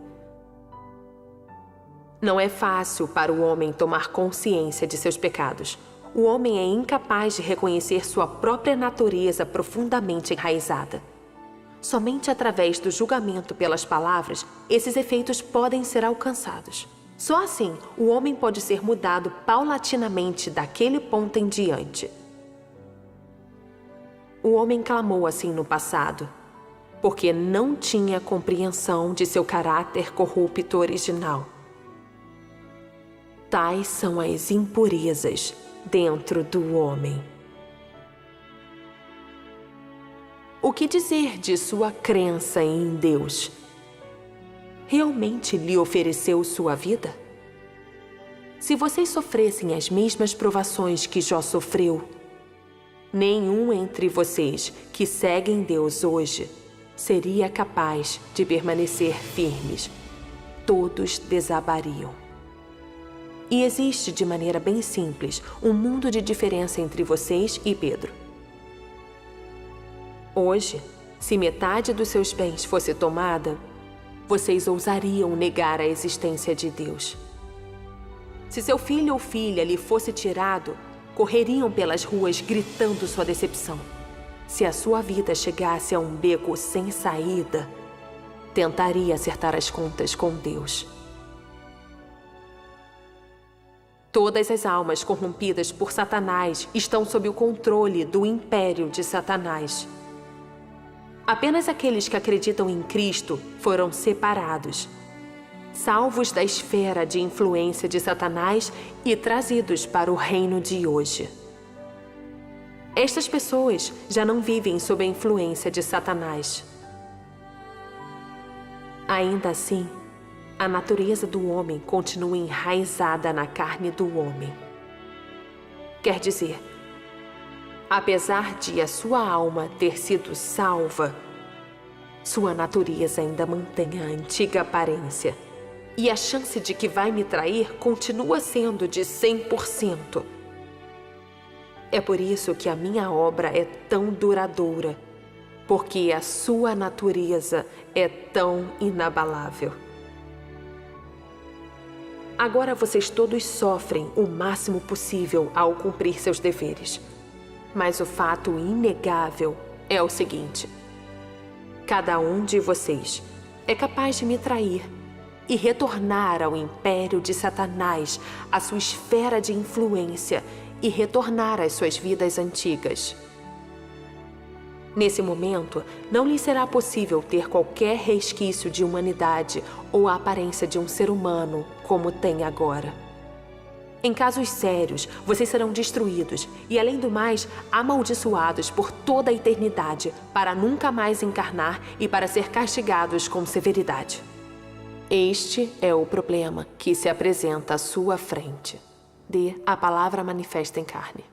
Não é fácil para o homem tomar consciência de seus pecados. O homem é incapaz de reconhecer sua própria natureza profundamente enraizada. Somente através do julgamento pelas palavras, esses efeitos podem ser alcançados. Só assim, o homem pode ser mudado paulatinamente daquele ponto em diante. O homem clamou assim no passado, porque não tinha compreensão de seu caráter corrupto original. Tais são as impurezas dentro do homem. O que dizer de sua crença em Deus? Realmente lhe ofereceu sua vida? Se vocês sofressem as mesmas provações que Jó sofreu, nenhum entre vocês que seguem Deus hoje seria capaz de permanecer firmes. Todos desabariam. E existe, de maneira bem simples, um mundo de diferença entre vocês e Pedro. Hoje, se metade dos seus bens fosse tomada, vocês ousariam negar a existência de Deus. Se seu filho ou filha lhe fosse tirado, correriam pelas ruas gritando sua decepção. Se a sua vida chegasse a um beco sem saída, tentaria acertar as contas com Deus. Todas as almas corrompidas por Satanás estão sob o controle do império de Satanás. Apenas aqueles que acreditam em Cristo foram separados, salvos da esfera de influência de Satanás e trazidos para o reino de hoje. Estas pessoas já não vivem sob a influência de Satanás. Ainda assim, a natureza do homem continua enraizada na carne do homem. Quer dizer, apesar de a sua alma ter sido salva, sua natureza ainda mantém a antiga aparência. E a chance de que vai me trair continua sendo de 100%. É por isso que a minha obra é tão duradoura, porque a sua natureza é tão inabalável. Agora vocês todos sofrem o máximo possível ao cumprir seus deveres. Mas o fato inegável é o seguinte: cada um de vocês é capaz de me trair e retornar ao império de Satanás, à sua esfera de influência, e retornar às suas vidas antigas. Nesse momento, não lhe será possível ter qualquer resquício de humanidade ou a aparência de um ser humano como tem agora. Em casos sérios, vocês serão destruídos e, além do mais, amaldiçoados por toda a eternidade para nunca mais encarnar e para ser castigados com severidade. Este é o problema que se apresenta à sua frente. D. A palavra manifesta em carne.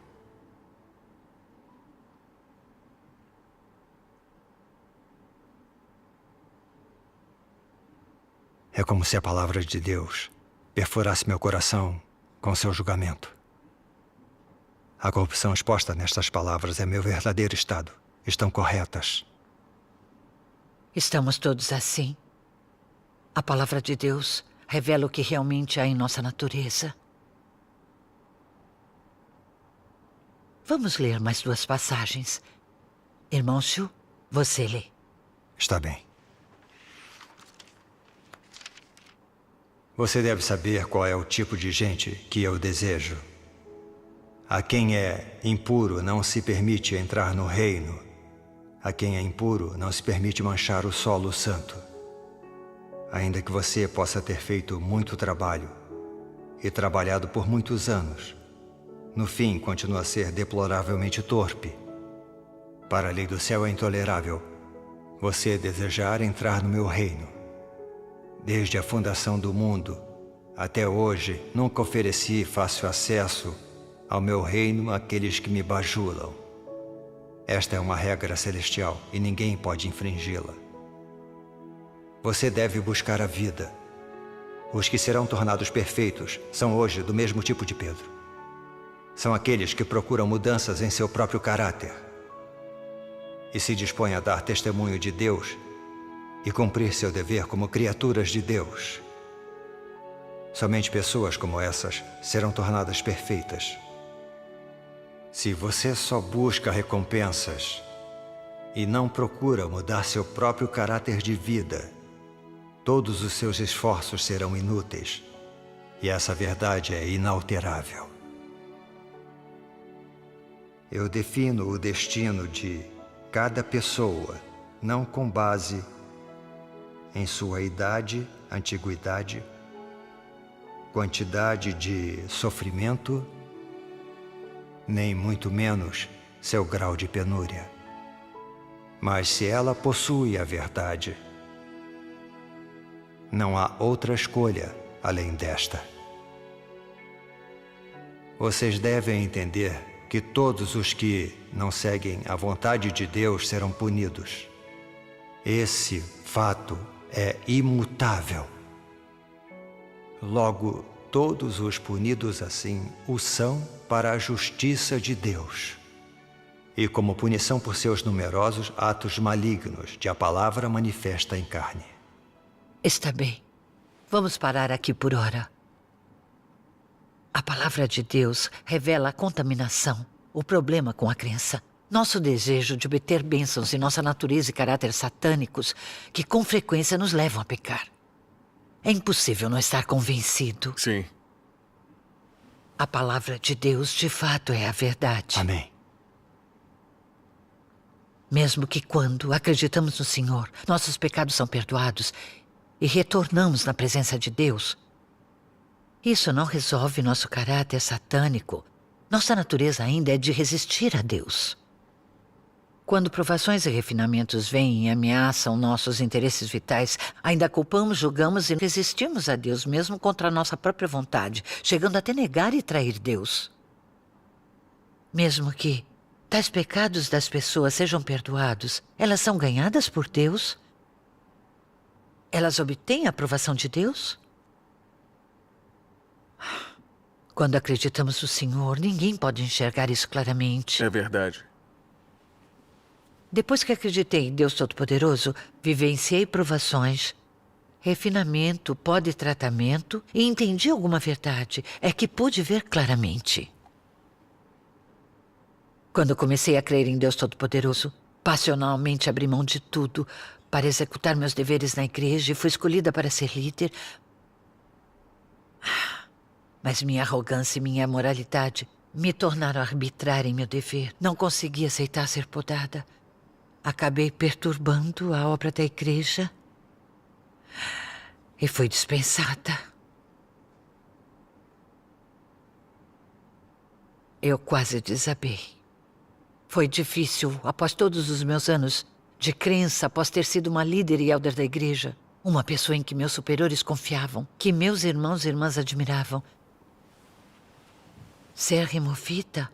É como se a palavra de Deus perfurasse meu coração com seu julgamento. A corrupção exposta nestas palavras é meu verdadeiro estado. Estão corretas. Estamos todos assim. A palavra de Deus revela o que realmente há em nossa natureza. Vamos ler mais 2 passagens. Irmão Shu, você lê. Está bem. Você deve saber qual é o tipo de gente que eu desejo. A quem é impuro não se permite entrar no reino. A quem é impuro não se permite manchar o solo santo. Ainda que você possa ter feito muito trabalho e trabalhado por muitos anos, no fim continua a ser deploravelmente torpe. Para a lei do céu é intolerável você desejar entrar no meu reino. Desde a fundação do mundo até hoje, nunca ofereci fácil acesso ao meu reino àqueles que me bajulam. Esta é uma regra celestial e ninguém pode infringi-la. Você deve buscar a vida Os que serão tornados perfeitos são hoje do mesmo tipo de Pedro. São aqueles que procuram mudanças em seu próprio caráter e se dispõem a dar testemunho de Deus e cumprir seu dever como criaturas de Deus. Somente pessoas como essas serão tornadas perfeitas. Se você só busca recompensas e não procura mudar seu próprio caráter de vida, todos os seus esforços serão inúteis, e essa verdade é inalterável. Eu defino o destino de cada pessoa, não com base em sua idade, antiguidade, quantidade de sofrimento, nem muito menos seu grau de penúria. Mas se ela possui a verdade, não há outra escolha além desta. Vocês devem entender que todos os que não seguem a vontade de Deus serão punidos. Esse fato é imutável. Logo, todos os punidos assim o são para a justiça de Deus, e como punição por seus numerosos atos malignos de a palavra manifesta em carne. Está bem. Vamos parar aqui por hora. A palavra de Deus revela a contaminação, o problema com a crença. Nosso desejo de obter bênçãos em nossa natureza e caráter satânicos que com frequência nos levam a pecar. É impossível não estar convencido. Sim. A palavra de Deus, de fato, é a verdade. Amém. Mesmo que quando acreditamos no Senhor, nossos pecados são perdoados e retornamos na presença de Deus, isso não resolve nosso caráter satânico. Nossa natureza ainda é de resistir a Deus. Quando provações e refinamentos vêm e ameaçam nossos interesses vitais, ainda culpamos, julgamos e resistimos a Deus, mesmo contra a nossa própria vontade, chegando até negar e trair Deus. Mesmo que tais pecados das pessoas sejam perdoados, elas são ganhadas por Deus? Elas obtêm a aprovação de Deus? Quando acreditamos no Senhor, ninguém pode enxergar isso claramente. É verdade. Depois que acreditei em Deus Todo-Poderoso, vivenciei provações, refinamento, pó de tratamento e entendi alguma verdade. É que pude ver claramente. Quando comecei a crer em Deus Todo-Poderoso, passionalmente abri mão de tudo para executar meus deveres na igreja e fui escolhida para ser líder. Mas minha arrogância e minha moralidade me tornaram arbitrária em meu dever. Não consegui aceitar ser podada. Acabei perturbando a obra da igreja e fui dispensada. Eu quase desabei. Foi difícil, após todos os meus anos de crença, após ter sido uma líder e elder da igreja, uma pessoa em que meus superiores confiavam, que meus irmãos e irmãs admiravam, ser removida?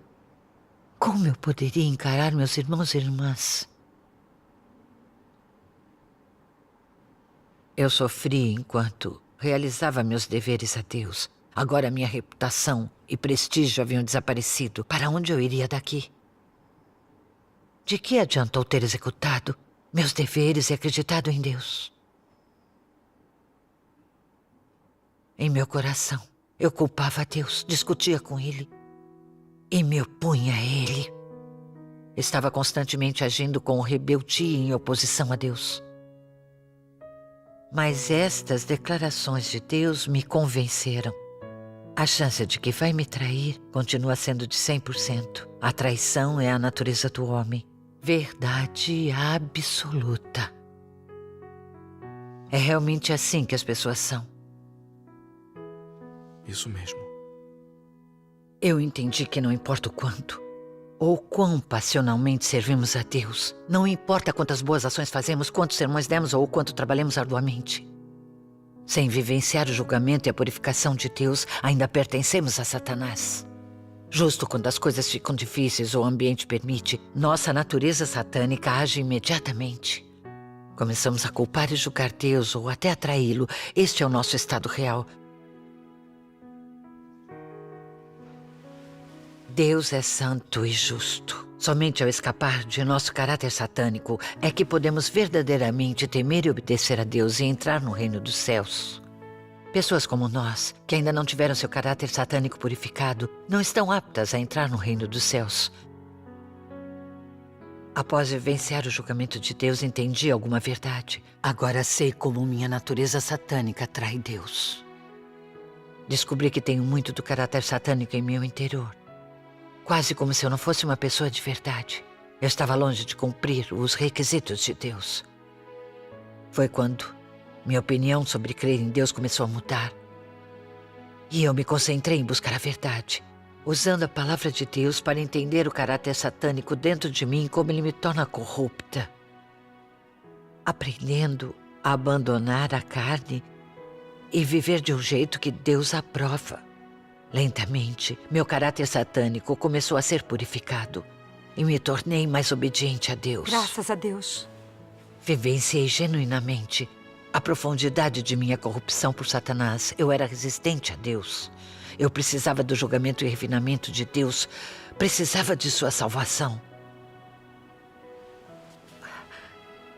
Como eu poderia encarar meus irmãos e irmãs? Eu sofri enquanto realizava meus deveres a Deus. Agora minha reputação e prestígio haviam desaparecido. Para onde eu iria daqui? De que adiantou ter executado meus deveres e acreditado em Deus? Em meu coração, eu culpava a Deus, discutia com Ele e me opunha a Ele. Estava constantemente agindo com rebeldia em oposição a Deus. Mas estas declarações de Deus me convenceram. A chance de que vai me trair continua sendo de 100%. A traição é a natureza do homem. Verdade absoluta. É realmente assim que as pessoas são. Isso mesmo. Eu entendi que não importa o quanto ou quão passionalmente servimos a Deus. Não importa quantas boas ações fazemos, quantos sermões demos ou quanto trabalhamos arduamente. Sem vivenciar o julgamento e a purificação de Deus, ainda pertencemos a Satanás. Justo quando as coisas ficam difíceis ou o ambiente permite, nossa natureza satânica age imediatamente. Começamos a culpar e julgar Deus ou até a traí-lo. Este é o nosso estado real. Deus é santo e justo. Somente ao escapar de nosso caráter satânico é que podemos verdadeiramente temer e obedecer a Deus e entrar no reino dos céus. Pessoas como nós, que ainda não tiveram seu caráter satânico purificado, não estão aptas a entrar no reino dos céus. Após vivenciar o julgamento de Deus, entendi alguma verdade. Agora sei como minha natureza satânica atrai Deus. Descobri que tenho muito do caráter satânico em meu interior. Quase como se eu não fosse uma pessoa de verdade. Eu estava longe de cumprir os requisitos de Deus. Foi quando minha opinião sobre crer em Deus começou a mudar. E eu me concentrei em buscar a verdade, usando a palavra de Deus para entender o caráter satânico dentro de mim e como ele me torna corrupta. Aprendendo a abandonar a carne e viver de um jeito que Deus aprova. Lentamente, meu caráter satânico começou a ser purificado e me tornei mais obediente a Deus. Graças a Deus. Vivenciei genuinamente a profundidade de minha corrupção por Satanás. Eu era resistente a Deus. Eu precisava do julgamento e refinamento de Deus. Precisava de sua salvação.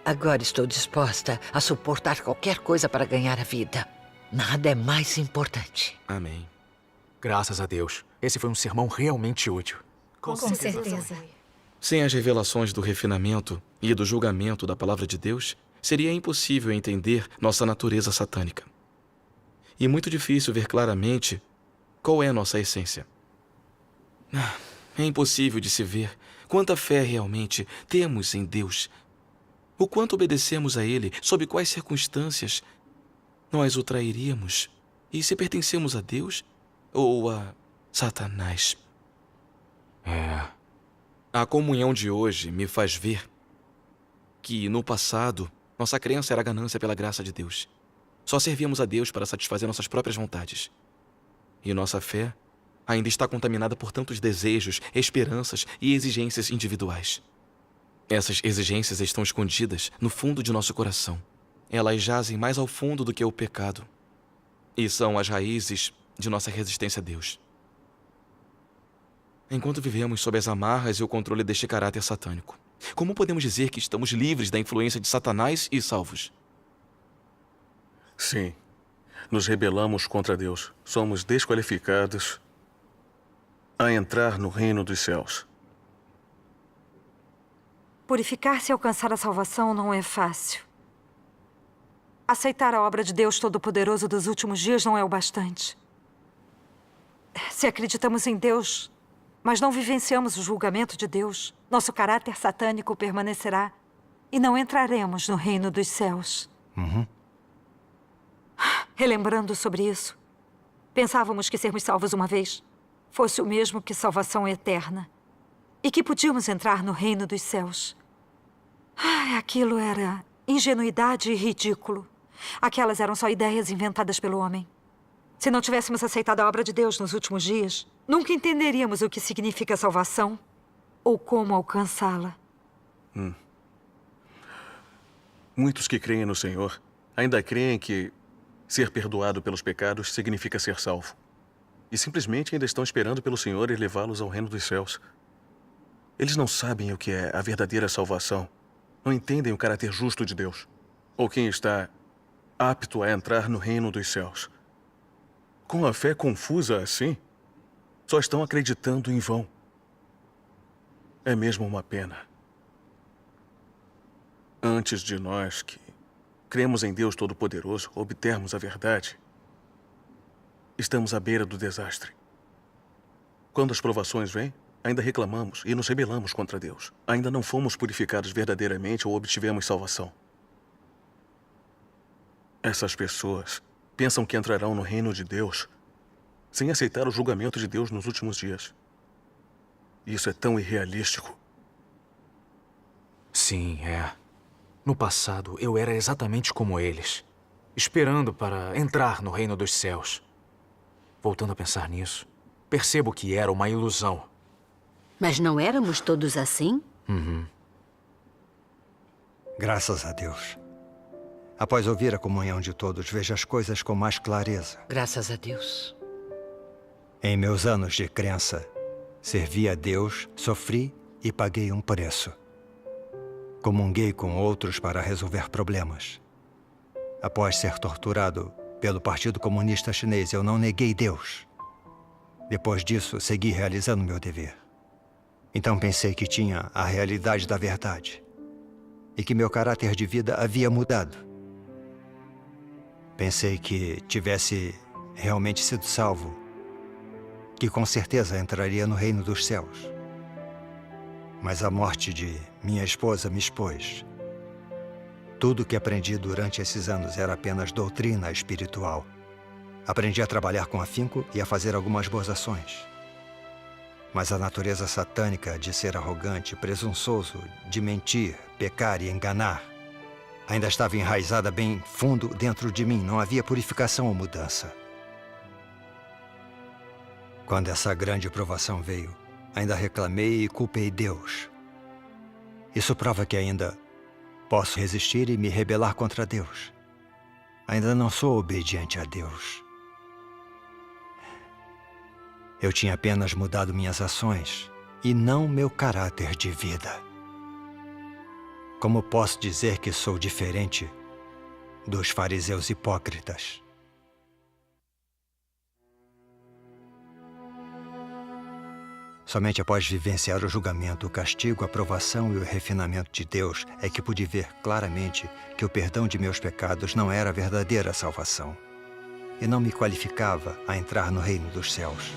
Agora estou disposta a suportar qualquer coisa para ganhar a vida. Nada é mais importante. Amém. Graças a Deus. Esse foi um sermão realmente útil. Com certeza. Sem as revelações do refinamento e do julgamento da palavra de Deus, seria impossível entender nossa natureza satânica. E muito difícil ver claramente qual é nossa essência. É impossível de se ver quanta fé realmente temos em Deus, o quanto obedecemos a Ele, sob quais circunstâncias nós o trairíamos, e se pertencemos a Deus ou a Satanás. A comunhão de hoje me faz ver que, no passado, nossa crença era a ganância pela graça de Deus. Só servíamos a Deus para satisfazer nossas próprias vontades. E nossa fé ainda está contaminada por tantos desejos, esperanças e exigências individuais. Essas exigências estão escondidas no fundo de nosso coração. Elas jazem mais ao fundo do que o pecado. E são as raízes de nossa resistência a Deus. Enquanto vivemos sob as amarras e o controle deste caráter satânico, como podemos dizer que estamos livres da influência de Satanás e salvos? Sim. Nos rebelamos contra Deus. Somos desqualificados a entrar no reino dos céus. Purificar-se e alcançar a salvação não é fácil. Aceitar a obra de Deus Todo-Poderoso dos últimos dias não é o bastante. Se acreditamos em Deus, mas não vivenciamos o julgamento de Deus, nosso caráter satânico permanecerá e não entraremos no reino dos céus. Relembrando sobre isso, pensávamos que sermos salvos uma vez fosse o mesmo que salvação eterna e que podíamos entrar no reino dos céus. Aquilo era ingenuidade e ridículo. Aquelas eram só ideias inventadas pelo homem. Se não tivéssemos aceitado a obra de Deus nos últimos dias, nunca entenderíamos o que significa salvação ou como alcançá-la. Muitos que creem no Senhor ainda creem que ser perdoado pelos pecados significa ser salvo. E simplesmente ainda estão esperando pelo Senhor e levá-los ao reino dos céus. Eles não sabem o que é a verdadeira salvação. Não entendem o caráter justo de Deus. Ou quem está apto a entrar no reino dos céus. Com a fé confusa assim, só estão acreditando em vão. É mesmo uma pena. Antes de nós que cremos em Deus Todo-Poderoso obtermos a verdade, estamos à beira do desastre. Quando as provações vêm, ainda reclamamos e nos rebelamos contra Deus. Ainda não fomos purificados verdadeiramente ou obtivemos salvação. Essas pessoas pensam que entrarão no reino de Deus sem aceitar o julgamento de Deus nos últimos dias. Isso é tão irrealístico. Sim, é. No passado, eu era exatamente como eles, esperando para entrar no reino dos céus. Voltando a pensar nisso, percebo que era uma ilusão. Mas não éramos todos assim? Graças a Deus. Após ouvir a comunhão de todos, vejo as coisas com mais clareza. Graças a Deus. Em meus anos de crença, servi a Deus, sofri e paguei um preço. Comunguei com outros para resolver problemas. Após ser torturado pelo Partido Comunista Chinês, eu não neguei Deus. Depois disso, segui realizando meu dever. Então pensei que tinha a realidade da verdade e que meu caráter de vida havia mudado. Pensei que tivesse realmente sido salvo, que com certeza entraria no reino dos céus. Mas a morte de minha esposa me expôs. Tudo o que aprendi durante esses anos era apenas doutrina espiritual. Aprendi a trabalhar com afinco e a fazer algumas boas ações. Mas a natureza satânica de ser arrogante, presunçoso, de mentir, pecar e enganar, ainda estava enraizada bem fundo dentro de mim. Não havia purificação ou mudança. Quando essa grande provação veio, ainda reclamei e culpei Deus. Isso prova que ainda posso resistir e me rebelar contra Deus. Ainda não sou obediente a Deus. Eu tinha apenas mudado minhas ações e não meu caráter de vida. Como posso dizer que sou diferente dos fariseus hipócritas? Somente após vivenciar o julgamento, o castigo, a provação e o refinamento de Deus é que pude ver claramente que o perdão de meus pecados não era a verdadeira salvação e não me qualificava a entrar no reino dos céus.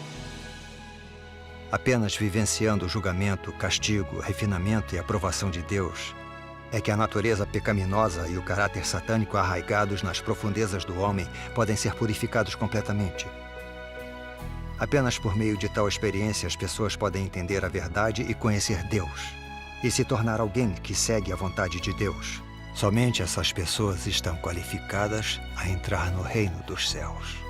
Apenas vivenciando o julgamento, castigo, refinamento e aprovação de Deus é que a natureza pecaminosa e o caráter satânico arraigados nas profundezas do homem podem ser purificados completamente. Apenas por meio de tal experiência as pessoas podem entender a verdade e conhecer Deus, e se tornar alguém que segue a vontade de Deus. Somente essas pessoas estão qualificadas a entrar no reino dos céus.